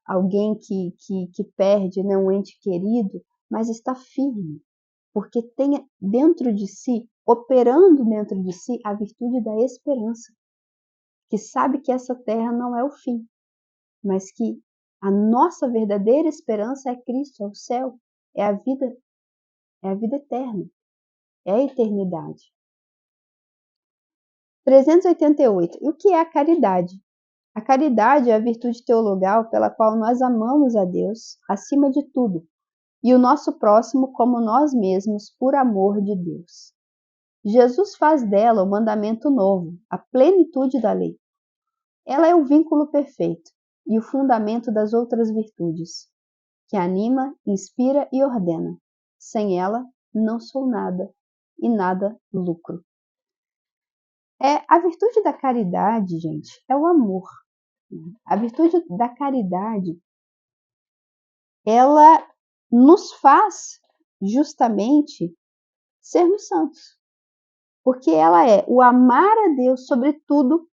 S1: alguém que perde, né, um ente querido, mas está firme, porque tem dentro de si, operando dentro de si, a virtude da esperança, que sabe que essa terra não é o fim, mas que a nossa verdadeira esperança é Cristo, é o céu, é a vida eterna, é a eternidade. 388. E o que é a caridade? A caridade é a virtude teologal pela qual nós amamos a Deus acima de tudo e o nosso próximo como nós mesmos por amor de Deus. Jesus faz dela o mandamento novo, a plenitude da lei. Ela é o vínculo perfeito e o fundamento das outras virtudes, que anima, inspira e ordena. Sem ela, não sou nada e nada lucro. A virtude da caridade, gente, é o amor. A virtude da caridade, ela nos faz justamente sermos santos, porque ela é o amar a Deus sobre tudo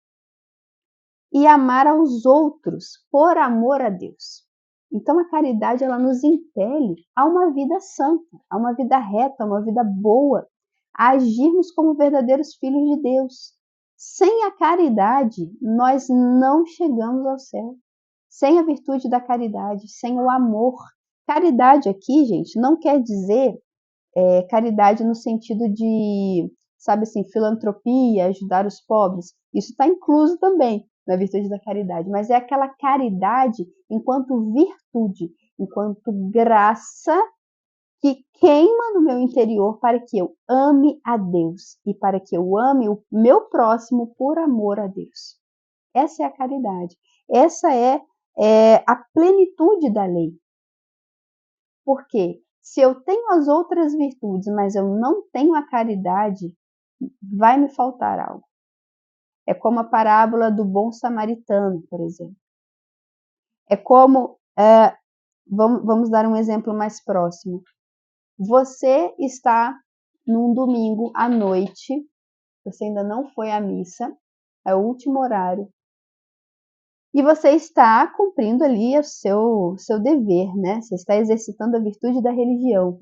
S1: e amar aos outros por amor a Deus. Então a caridade, ela nos impele a uma vida santa, a uma vida reta, a uma vida boa, a agirmos como verdadeiros filhos de Deus. Sem a caridade, nós não chegamos ao céu. Sem a virtude da caridade, sem o amor. Caridade aqui, gente, não quer dizer caridade no sentido de, sabe assim, filantropia, ajudar os pobres. Isso está incluso também na virtude da caridade, mas é aquela caridade enquanto virtude, enquanto graça que queima no meu interior para que eu ame a Deus e para que eu ame o meu próximo por amor a Deus. Essa é a caridade. Essa é a plenitude da lei. Por quê? Se eu tenho as outras virtudes, mas eu não tenho a caridade, vai me faltar algo. É como a parábola do bom samaritano, por exemplo. É como, vamos dar um exemplo mais próximo. Você está num domingo à noite, você ainda não foi à missa, é o último horário, e você está cumprindo ali o seu dever, né? Você está exercitando a virtude da religião,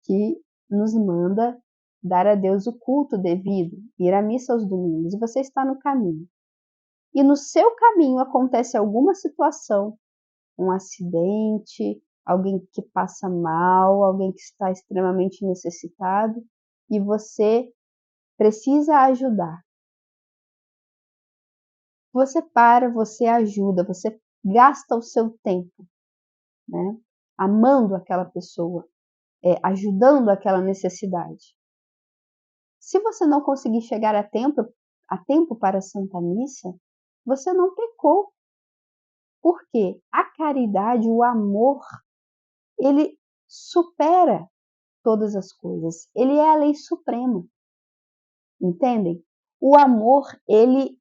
S1: que nos manda dar a Deus o culto devido, ir à missa aos domingos, e você está no caminho. E no seu caminho acontece alguma situação, um acidente, alguém que passa mal, alguém que está extremamente necessitado, e você precisa ajudar. Você para, você ajuda, você gasta o seu tempo, né? Amando aquela pessoa, ajudando aquela necessidade. Se você não conseguir chegar a tempo para a Santa Missa, você não pecou. Porque a caridade, o amor, ele supera todas as coisas. Ele é a lei suprema. Entendem? O amor, ele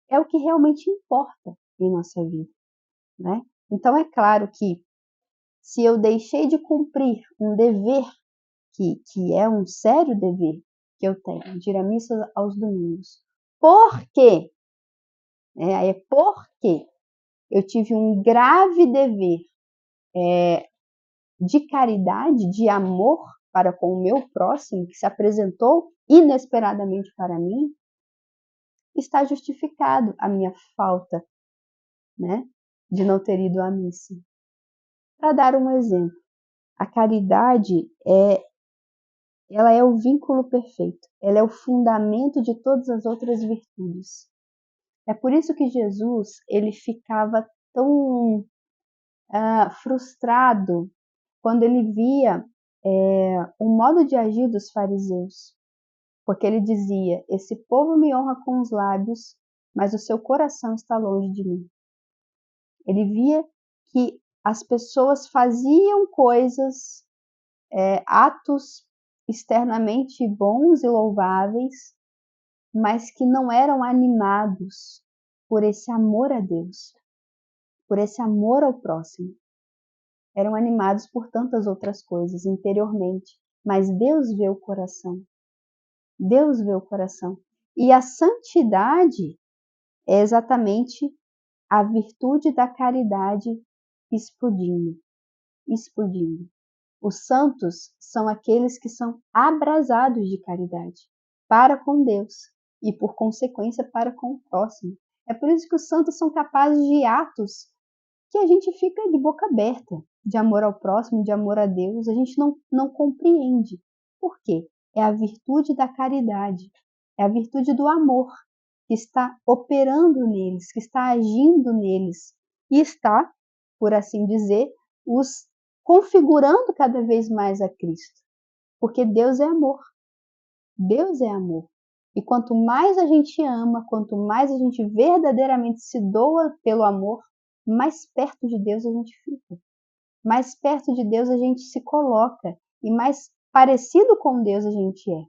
S1: é o que realmente importa em nossa vida, né? Então é claro que se eu deixei de cumprir um dever que é um sério dever que eu tenho, de ir à missa aos domingos, por quê? Aí é porque eu tive um grave dever de caridade, de amor para com o meu próximo, que se apresentou inesperadamente para mim, está justificado a minha falta, né, de não ter ido à missa. Para dar um exemplo, a caridade ela é o vínculo perfeito, ela é o fundamento de todas as outras virtudes. É por isso que Jesus ele ficava tão frustrado quando ele via o modo de agir dos fariseus, porque ele dizia: esse povo me honra com os lábios, mas o seu coração está longe de mim. Ele via que as pessoas faziam coisas, atos externamente bons e louváveis, mas que não eram animados por esse amor a Deus, por esse amor ao próximo. Eram animados por tantas outras coisas interiormente, mas Deus vê o coração. Deus vê o coração. E a santidade é exatamente a virtude da caridade explodindo, explodindo. Os santos são aqueles que são abrasados de caridade para com Deus e, por consequência, para com o próximo. É por isso que os santos são capazes de atos que a gente fica de boca aberta, de amor ao próximo, de amor a Deus, a gente não compreende. Por quê? É a virtude da caridade, é a virtude do amor que está operando neles, que está agindo neles e está, por assim dizer, os configurando cada vez mais a Cristo. Porque Deus é amor. Deus é amor. E quanto mais a gente ama, quanto mais a gente verdadeiramente se doa pelo amor, mais perto de Deus a gente fica. Mais perto de Deus a gente se coloca e mais parecido com Deus a gente é.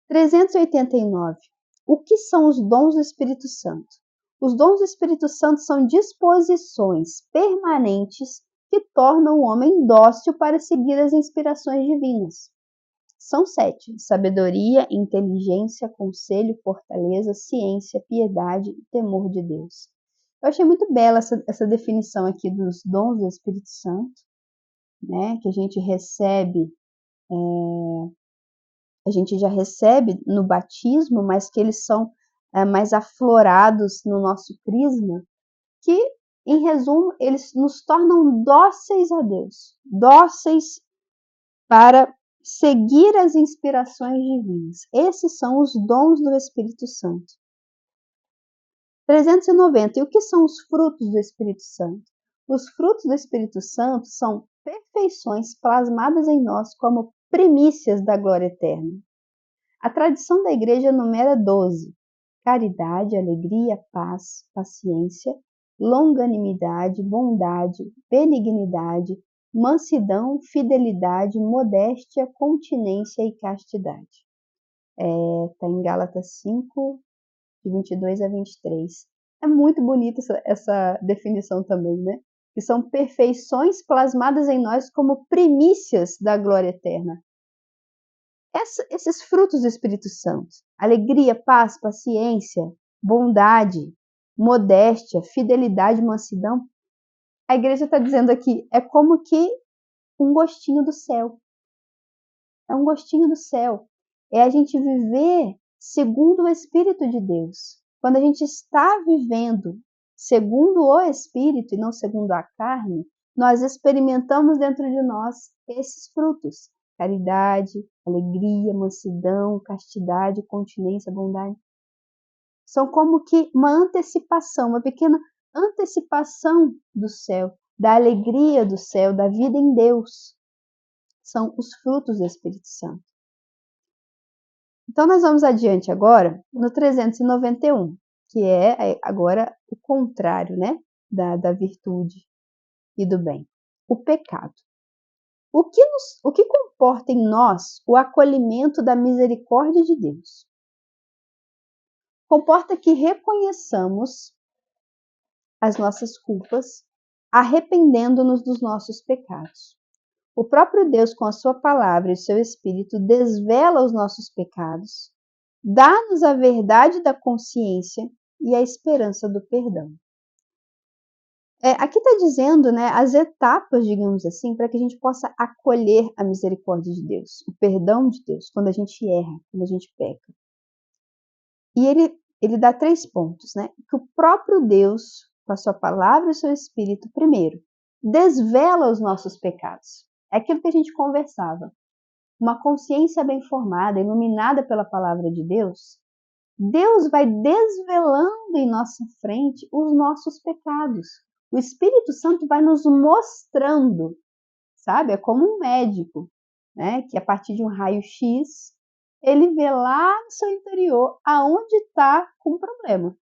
S1: 389. O que são os dons do Espírito Santo? Os dons do Espírito Santo são disposições permanentes que tornam o homem dócil para seguir as inspirações divinas. São 7: sabedoria, inteligência, conselho, fortaleza, ciência, piedade e temor de Deus. Eu achei muito bela essa definição aqui dos dons do Espírito Santo, né, que a gente já recebe no batismo, mas que eles são mais aflorados no nosso crisma, que, em resumo, eles nos tornam dóceis a Deus, dóceis para seguir as inspirações divinas. Esses são os dons do Espírito Santo. 390. E o que são os frutos do Espírito Santo? Os frutos do Espírito Santo são perfeições plasmadas em nós como primícias da glória eterna. A tradição da igreja numera 12: caridade, alegria, paz, paciência, longanimidade, bondade, benignidade, mansidão, fidelidade, modéstia, continência e castidade. Está em Gálatas 5, de 22 a 23. É muito bonita essa definição também, né? Que são perfeições plasmadas em nós como primícias da glória eterna. Esses frutos do Espírito Santo, alegria, paz, paciência, bondade, modéstia, fidelidade, mansidão, a igreja está dizendo aqui, é como que um gostinho do céu. É um gostinho do céu. É a gente viver segundo o Espírito de Deus. Quando a gente está vivendo segundo o Espírito e não segundo a carne, nós experimentamos dentro de nós esses frutos. Caridade, alegria, mansidão, castidade, continência, bondade. São como que uma antecipação, uma pequena antecipação do céu, da alegria do céu, da vida em Deus. São os frutos do Espírito Santo. Então, nós vamos adiante agora no 391, que é agora o contrário, né, da virtude e do bem, o pecado. O que comporta em nós o acolhimento da misericórdia de Deus? Comporta que reconheçamos as nossas culpas, arrependendo-nos dos nossos pecados. O próprio Deus, com a sua palavra e o seu Espírito, desvela os nossos pecados, dá-nos a verdade da consciência e a esperança do perdão. Aqui está dizendo, né, as etapas, digamos assim, para que a gente possa acolher a misericórdia de Deus, o perdão de Deus, quando a gente erra, quando a gente peca. E ele dá 3 pontos, né? Que o próprio Deus, com a sua palavra e o seu Espírito, primeiro, desvela os nossos pecados. É aquilo que a gente conversava. Uma consciência bem formada, iluminada pela palavra de Deus, Deus vai desvelando em nossa frente os nossos pecados. O Espírito Santo vai nos mostrando, sabe? É como um médico, né? Que a partir de um raio-x, ele vê lá no seu interior aonde está com problema,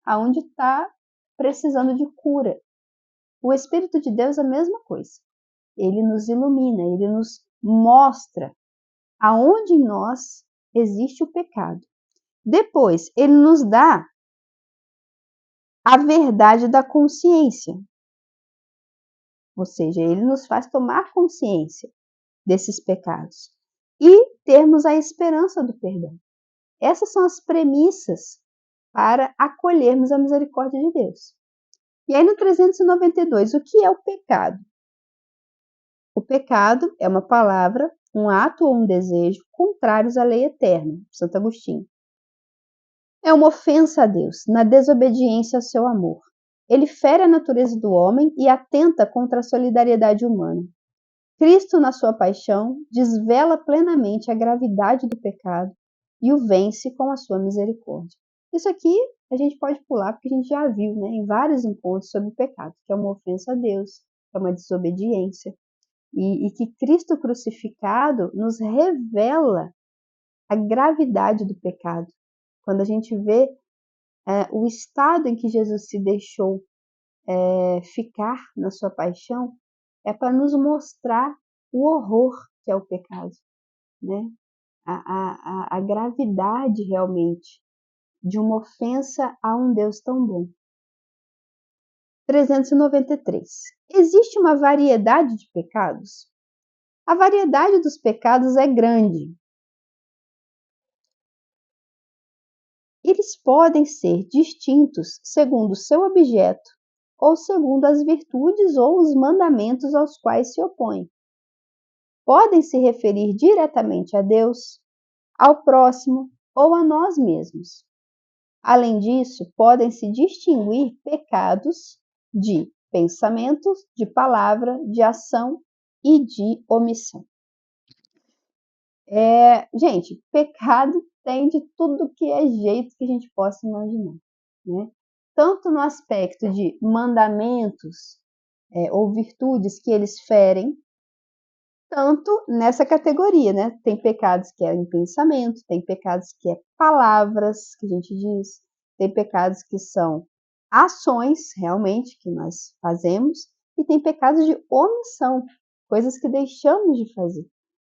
S1: aonde está precisando de cura. O Espírito de Deus é a mesma coisa. Ele nos ilumina, ele nos mostra aonde em nós existe o pecado. Depois, ele nos dá a verdade da consciência. Ou seja, ele nos faz tomar consciência desses pecados e termos a esperança do perdão. Essas são as premissas para acolhermos a misericórdia de Deus. E aí no 392, o que é o pecado? O pecado é uma palavra, um ato ou um desejo contrários à lei eterna, Santo Agostinho. É uma ofensa a Deus, na desobediência ao seu amor. Ele fere a natureza do homem e atenta contra a solidariedade humana. Cristo, na sua paixão, desvela plenamente a gravidade do pecado e o vence com a sua misericórdia. Isso aqui a gente pode pular porque a gente já viu, né, em vários encontros sobre o pecado, que é uma ofensa a Deus, que é uma desobediência. E que Cristo crucificado nos revela a gravidade do pecado. Quando a gente vê o estado em que Jesus se deixou ficar na sua paixão, é para nos mostrar o horror que é o pecado, né? A gravidade realmente de uma ofensa a um Deus tão bom. 393. Existe uma variedade de pecados? A variedade dos pecados é grande. Eles podem ser distintos segundo o seu objeto, ou segundo as virtudes ou os mandamentos aos quais se opõem. Podem se referir diretamente a Deus, ao próximo ou a nós mesmos. Além disso, podem se distinguir pecados de pensamento, de palavra, de ação e de omissão. Gente, pecado tem de tudo que é jeito que a gente possa imaginar, né? Tanto no aspecto de mandamentos ou virtudes que eles ferem, tanto nessa categoria, né? Tem pecados que é em pensamento, tem pecados que é palavras que a gente diz, tem pecados que são ações realmente que nós fazemos e tem pecados de omissão, coisas que deixamos de fazer.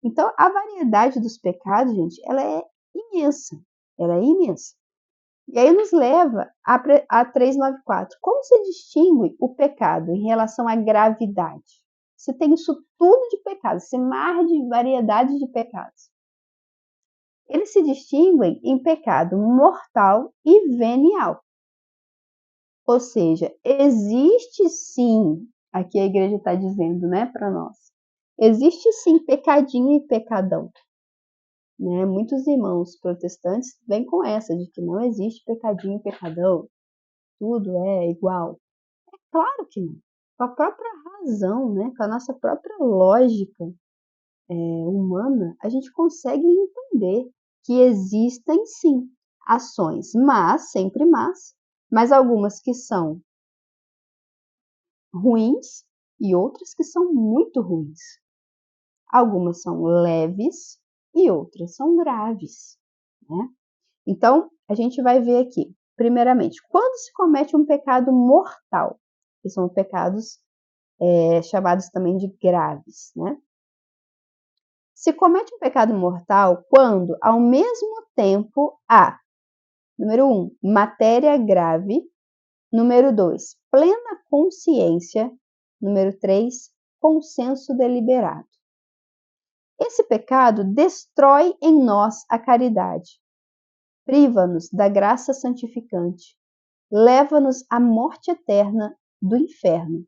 S1: Então, a variedade dos pecados, gente, ela é imensa, ela é imensa. E aí nos leva a 394. Como se distingue o pecado em relação à gravidade? Você tem isso tudo de pecado, esse mar de variedade de pecados. Eles se distinguem em pecado mortal e venial. Ou seja, existe sim, aqui a igreja está dizendo, né, para nós, existe sim pecadinho e pecadão. Né? Muitos irmãos protestantes vêm com essa de que não existe pecadinho e pecadão, tudo é igual. É claro que não. Com a própria razão, né, com a nossa própria lógica humana, a gente consegue entender que existem sim ações más, sempre más, mas algumas que são ruins e outras que são muito ruins. Algumas são leves e outras são graves, né? Então, a gente vai ver aqui, primeiramente, quando se comete um pecado mortal, que são pecados chamados também de graves, né? Se comete um pecado mortal quando, ao mesmo tempo, há, número 1, matéria grave, número 2, plena consciência, número 3, consenso deliberado. Esse pecado destrói em nós a caridade, priva-nos da graça santificante, leva-nos à morte eterna do inferno,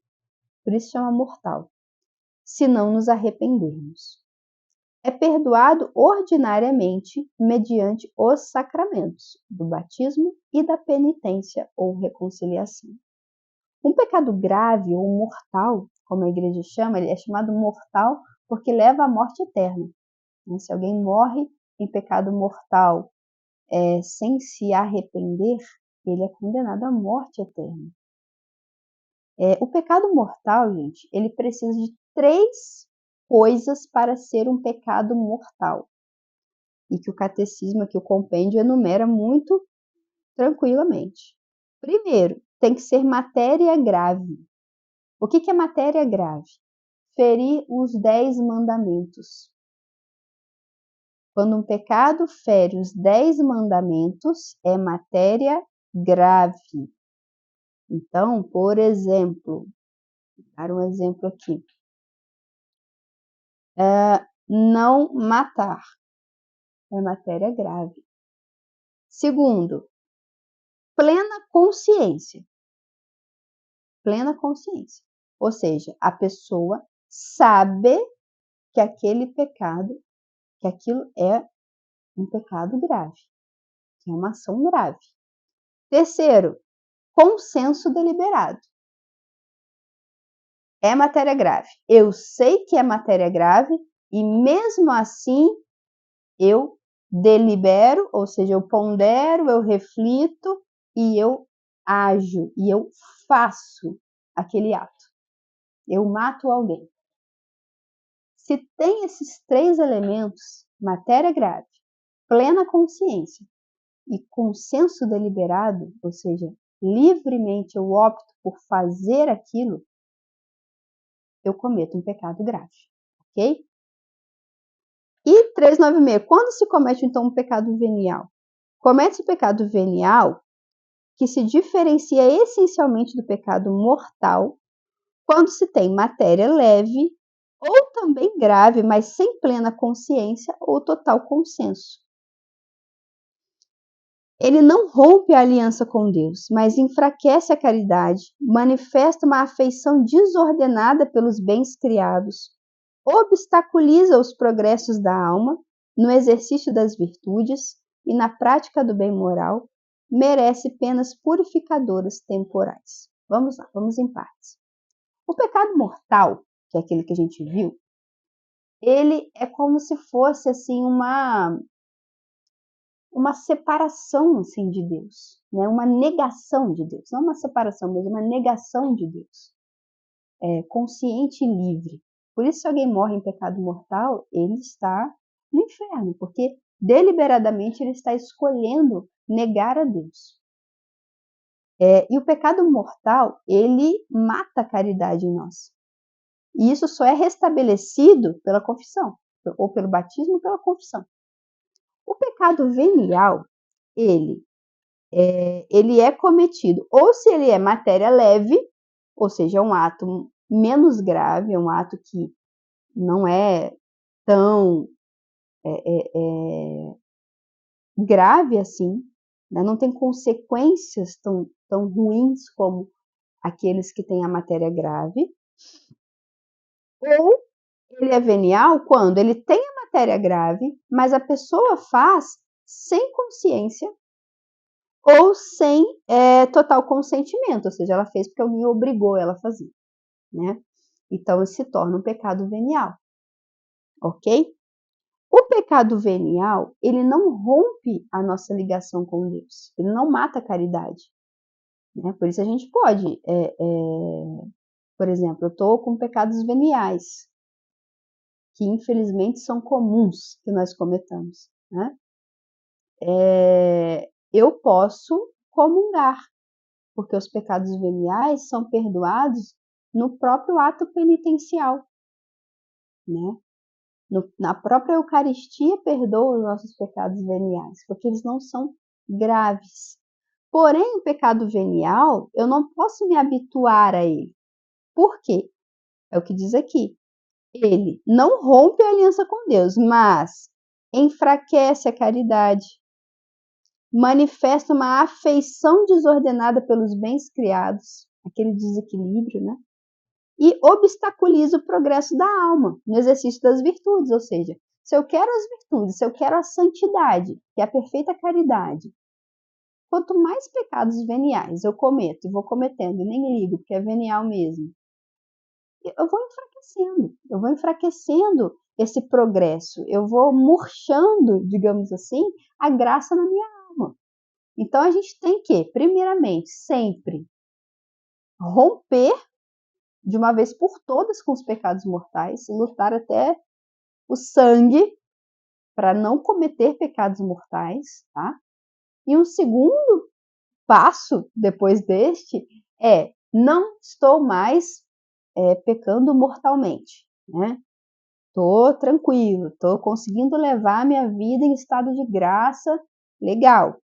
S1: por isso chama mortal, se não nos arrependermos. É perdoado ordinariamente mediante os sacramentos do batismo e da penitência ou reconciliação. Um pecado grave ou mortal, como a igreja chama, ele é chamado mortal porque leva à morte eterna. Se alguém morre em pecado mortal sem se arrepender, ele é condenado à morte eterna. O pecado mortal, gente, ele precisa de 3 coisas para ser um pecado mortal. E que o catecismo, aqui o compêndio, enumera muito tranquilamente. Primeiro, tem que ser matéria grave. O que é matéria grave? Ferir os 10 mandamentos. Quando um pecado fere os 10 mandamentos, é matéria grave. Então, por exemplo, vou dar um exemplo aqui. Não matar é matéria grave. Segundo, plena consciência. Plena consciência. Ou seja, a pessoa sabe que aquele pecado, que aquilo é um pecado grave, que é uma ação grave. Terceiro, consenso deliberado. É matéria grave. Eu sei que é matéria grave e mesmo assim eu delibero, ou seja, eu pondero, eu reflito e eu ajo e eu faço aquele ato. Eu mato alguém. Se tem esses 3 elementos, matéria grave, plena consciência e consenso deliberado, ou seja, livremente eu opto por fazer aquilo, eu cometo um pecado grave, ok? E 396, quando se comete então um pecado venial? Comete o pecado venial, que se diferencia essencialmente do pecado mortal, quando se tem matéria leve ou também grave, mas sem plena consciência ou total consenso. Ele não rompe a aliança com Deus, mas enfraquece a caridade, manifesta uma afeição desordenada pelos bens criados, obstaculiza os progressos da alma no exercício das virtudes e na prática do bem moral, merece penas purificadoras temporais. Vamos lá, vamos em partes. O pecado mortal, que é aquele que a gente viu, ele é como se fosse assim uma separação assim de Deus, né? Uma negação de Deus, não uma separação, mas uma negação de Deus, consciente e livre. Por isso, se alguém morre em pecado mortal, ele está no inferno, porque deliberadamente ele está escolhendo negar a Deus. E o pecado mortal, ele mata a caridade em nós. E isso só é restabelecido pela confissão, ou pelo batismo ou pela confissão. O pecado venial, ele é cometido, ou se ele é matéria leve, ou seja, é um ato menos grave, é um ato que não é tão grave assim, né? Não tem consequências tão ruins como aqueles que têm a matéria grave, ou ele é venial quando ele tem a matéria grave, mas a pessoa faz sem consciência ou sem total consentimento, ou seja, ela fez porque alguém obrigou ela a fazer, né? Então, isso se torna um pecado venial, ok? O pecado venial, ele não rompe a nossa ligação com Deus, ele não mata a caridade, né? Por isso a gente pode, por exemplo, eu estou com pecados veniais, que infelizmente são comuns que nós cometamos, né? Eu posso comungar, porque os pecados veniais são perdoados no próprio ato penitencial, né? Na própria Eucaristia perdoa os nossos pecados veniais, porque eles não são graves. Porém, o pecado venial, eu não posso me habituar a ele. Por quê? É o que diz aqui. Ele não rompe a aliança com Deus, mas enfraquece a caridade, manifesta uma afeição desordenada pelos bens criados, aquele desequilíbrio, né? E obstaculiza o progresso da alma no exercício das virtudes, ou seja, se eu quero as virtudes, se eu quero a santidade, que é a perfeita caridade, quanto mais pecados veniais eu cometo e vou cometendo, e nem ligo, porque é venial mesmo, eu vou enfraquecendo esse progresso, eu vou murchando, digamos assim, a graça na minha alma. Então a gente tem que, primeiramente, sempre romper de uma vez por todas com os pecados mortais, lutar até o sangue para não cometer pecados mortais, tá? E um segundo passo depois deste é não estou mais pecando mortalmente, né? Tô tranquilo, tô conseguindo levar a minha vida em estado de graça, legal.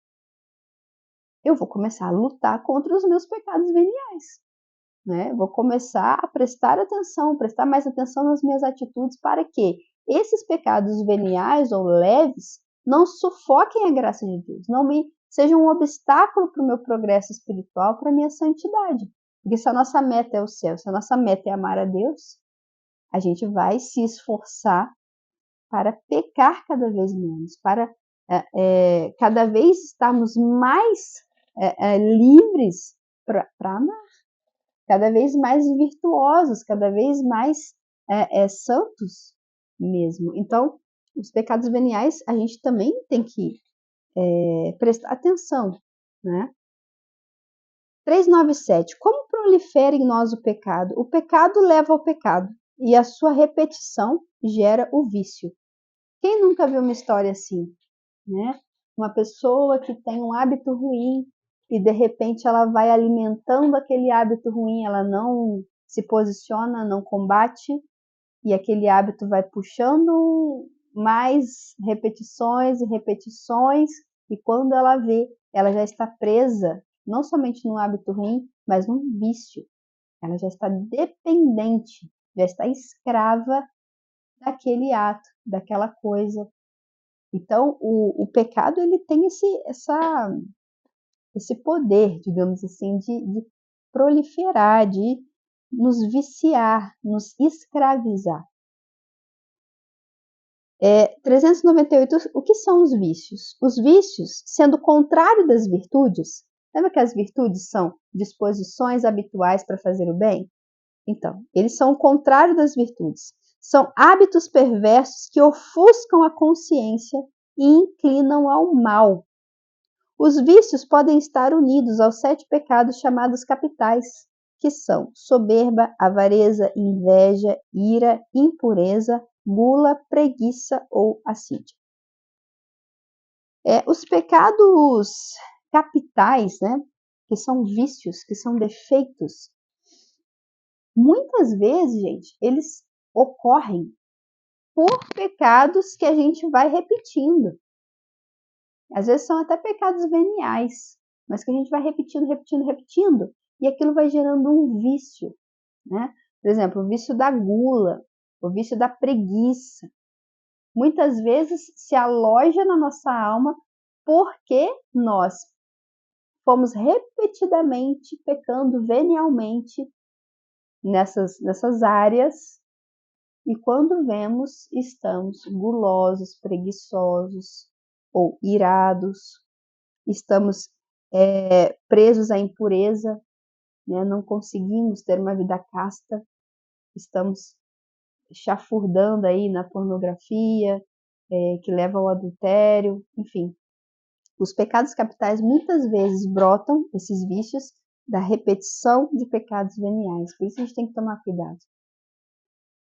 S1: Eu vou começar a lutar contra os meus pecados veniais, né? Vou começar a prestar atenção, prestar mais atenção nas minhas atitudes para que esses pecados veniais ou leves não sufoquem a graça de Deus, não me sejam um obstáculo para o meu progresso espiritual, para a minha santidade. Porque se a nossa meta é o céu, se a nossa meta é amar a Deus, a gente vai se esforçar para pecar cada vez menos, para cada vez estarmos mais livres para amar, cada vez mais virtuosos, cada vez mais santos mesmo. Então, os pecados veniais a gente também tem que prestar atenção, né? 397. Como prolifera em nós o pecado? O pecado leva ao pecado e a sua repetição gera o vício. Quem nunca viu uma história assim, né? Uma pessoa que tem um hábito ruim e de repente ela vai alimentando aquele hábito ruim, ela não se posiciona, não combate, e aquele hábito vai puxando mais repetições e repetições, e quando ela vê, ela já está presa, não somente num hábito ruim, mas num vício. Ela já está dependente, já está escrava daquele ato, daquela coisa. Então, o pecado ele tem esse poder, digamos assim, de proliferar, de nos viciar, nos escravizar. 398, o que são os vícios? Os vícios, sendo o contrário das virtudes, lembra que as virtudes são disposições habituais para fazer o bem? Então, eles são o contrário das virtudes. São hábitos perversos que ofuscam a consciência e inclinam ao mal. Os vícios podem estar unidos aos 7 pecados chamados capitais, que são soberba, avareza, inveja, ira, impureza, gula, preguiça ou assídia. Os pecados capitais, né? que são vícios, que são defeitos, muitas vezes, gente, eles ocorrem por pecados que a gente vai repetindo. Às vezes são até pecados veniais, mas que a gente vai repetindo, repetindo, repetindo, e aquilo vai gerando um vício, né? Por exemplo, o vício da gula, o vício da preguiça. Muitas vezes se aloja na nossa alma porque nós fomos repetidamente pecando venialmente nessas áreas, e quando vemos, estamos gulosos, preguiçosos ou irados, estamos presos à impureza, né? Não conseguimos ter uma vida casta, estamos chafurdando aí na pornografia, que leva ao adultério, enfim. Os pecados capitais muitas vezes brotam, esses vícios, da repetição de pecados veniais. Por isso a gente tem que tomar cuidado.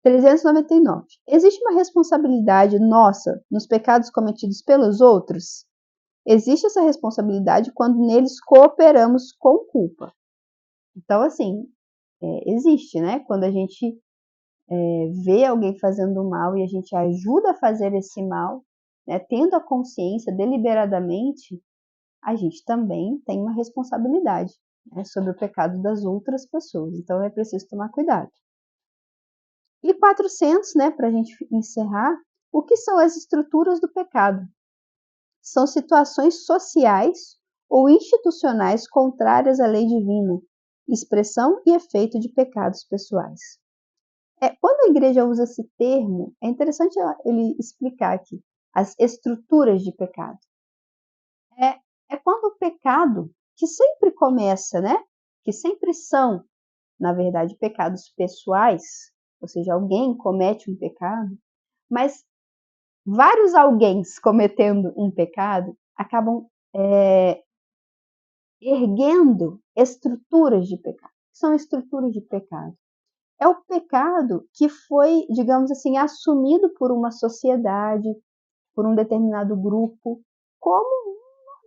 S1: 399. Existe uma responsabilidade nossa nos pecados cometidos pelos outros? Existe essa responsabilidade quando neles cooperamos com culpa. Então, assim, existe, né? Quando a gente vê alguém fazendo mal e a gente ajuda a fazer esse mal, né, tendo a consciência deliberadamente, a gente também tem uma responsabilidade, né, sobre o pecado das outras pessoas. Então, é preciso tomar cuidado. E 400, né, para a gente encerrar, o que são as estruturas do pecado? São situações sociais ou institucionais contrárias à lei divina, expressão e efeito de pecados pessoais. Quando a igreja usa esse termo, é interessante ele explicar aqui as estruturas de pecado. É quando o pecado, que sempre começa, né? Que sempre são, na verdade, pecados pessoais, ou seja, alguém comete um pecado, mas vários alguéns cometendo um pecado acabam erguendo estruturas de pecado. O que são estruturas de pecado? É o pecado que foi, digamos assim, assumido por uma sociedade, por um determinado grupo, como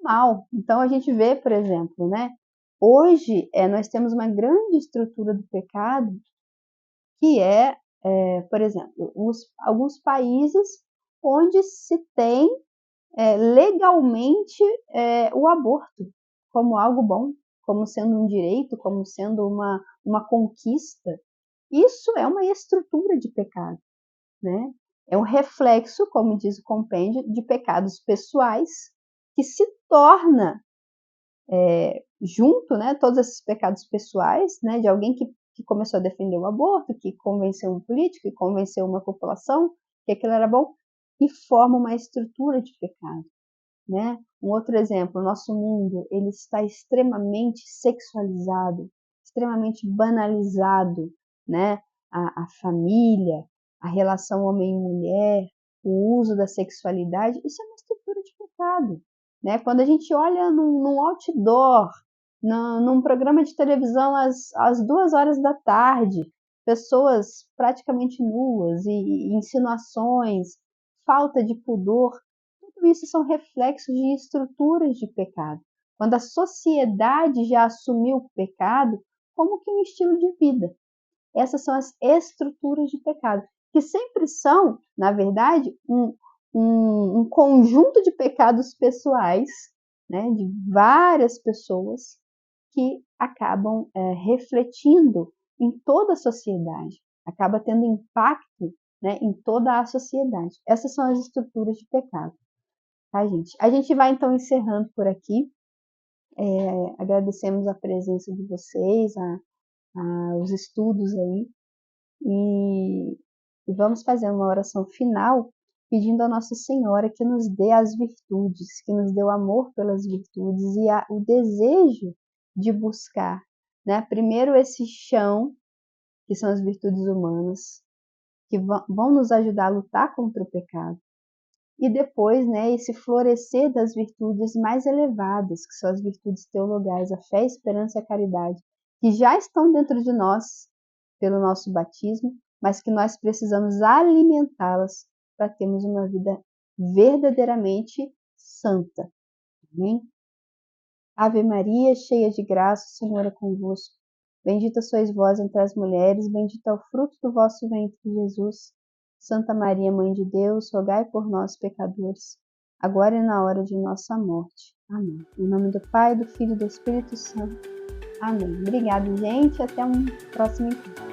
S1: normal. Então a gente vê, por exemplo, né? Hoje nós temos uma grande estrutura do pecado que por exemplo, alguns países onde se tem legalmente o aborto como algo bom, como sendo um direito, como sendo uma conquista. Isso é uma estrutura de pecado, né? É um reflexo, como diz o compêndio, de pecados pessoais que se torna junto, né, todos esses pecados pessoais, né, de alguém que começou a defender o aborto, que convenceu um político, que convenceu uma população que aquilo era bom, e forma uma estrutura de pecado, né? Um outro exemplo, o nosso mundo, ele está extremamente sexualizado, extremamente banalizado, né? A família, a relação homem e mulher, o uso da sexualidade, isso é uma estrutura de pecado, né? Quando a gente olha num outdoor, num programa de televisão às 2 horas da tarde, pessoas praticamente nuas e insinuações, falta de pudor, tudo isso são reflexos de estruturas de pecado. Quando a sociedade já assumiu o pecado como que um estilo de vida. Essas são as estruturas de pecado, que sempre são, na verdade, um conjunto de pecados pessoais, né, de várias pessoas que acabam refletindo em toda a sociedade, acaba tendo impacto, né, em toda a sociedade. Essas são as estruturas de pecado, tá, gente? A gente vai então encerrando por aqui. Agradecemos a presença de vocês, os estudos aí, e vamos fazer uma oração final pedindo a Nossa Senhora que nos dê as virtudes, que nos dê o amor pelas virtudes e o desejo de buscar, né? Primeiro esse chão, que são as virtudes humanas, que vão nos ajudar a lutar contra o pecado. E depois, né, esse florescer das virtudes mais elevadas, que são as virtudes teologais, a fé, a esperança e a caridade, que já estão dentro de nós pelo nosso batismo, mas que nós precisamos alimentá-las para termos uma vida verdadeiramente santa. Amém? Ave Maria, cheia de graça, o Senhor é convosco. Bendita sois vós entre as mulheres, bendito é o fruto do vosso ventre, Jesus. Santa Maria, Mãe de Deus, rogai por nós, pecadores, agora e na hora de nossa morte. Amém. Em nome do Pai, do Filho e do Espírito Santo. Amém. Obrigada, gente. Até um próximo encontro.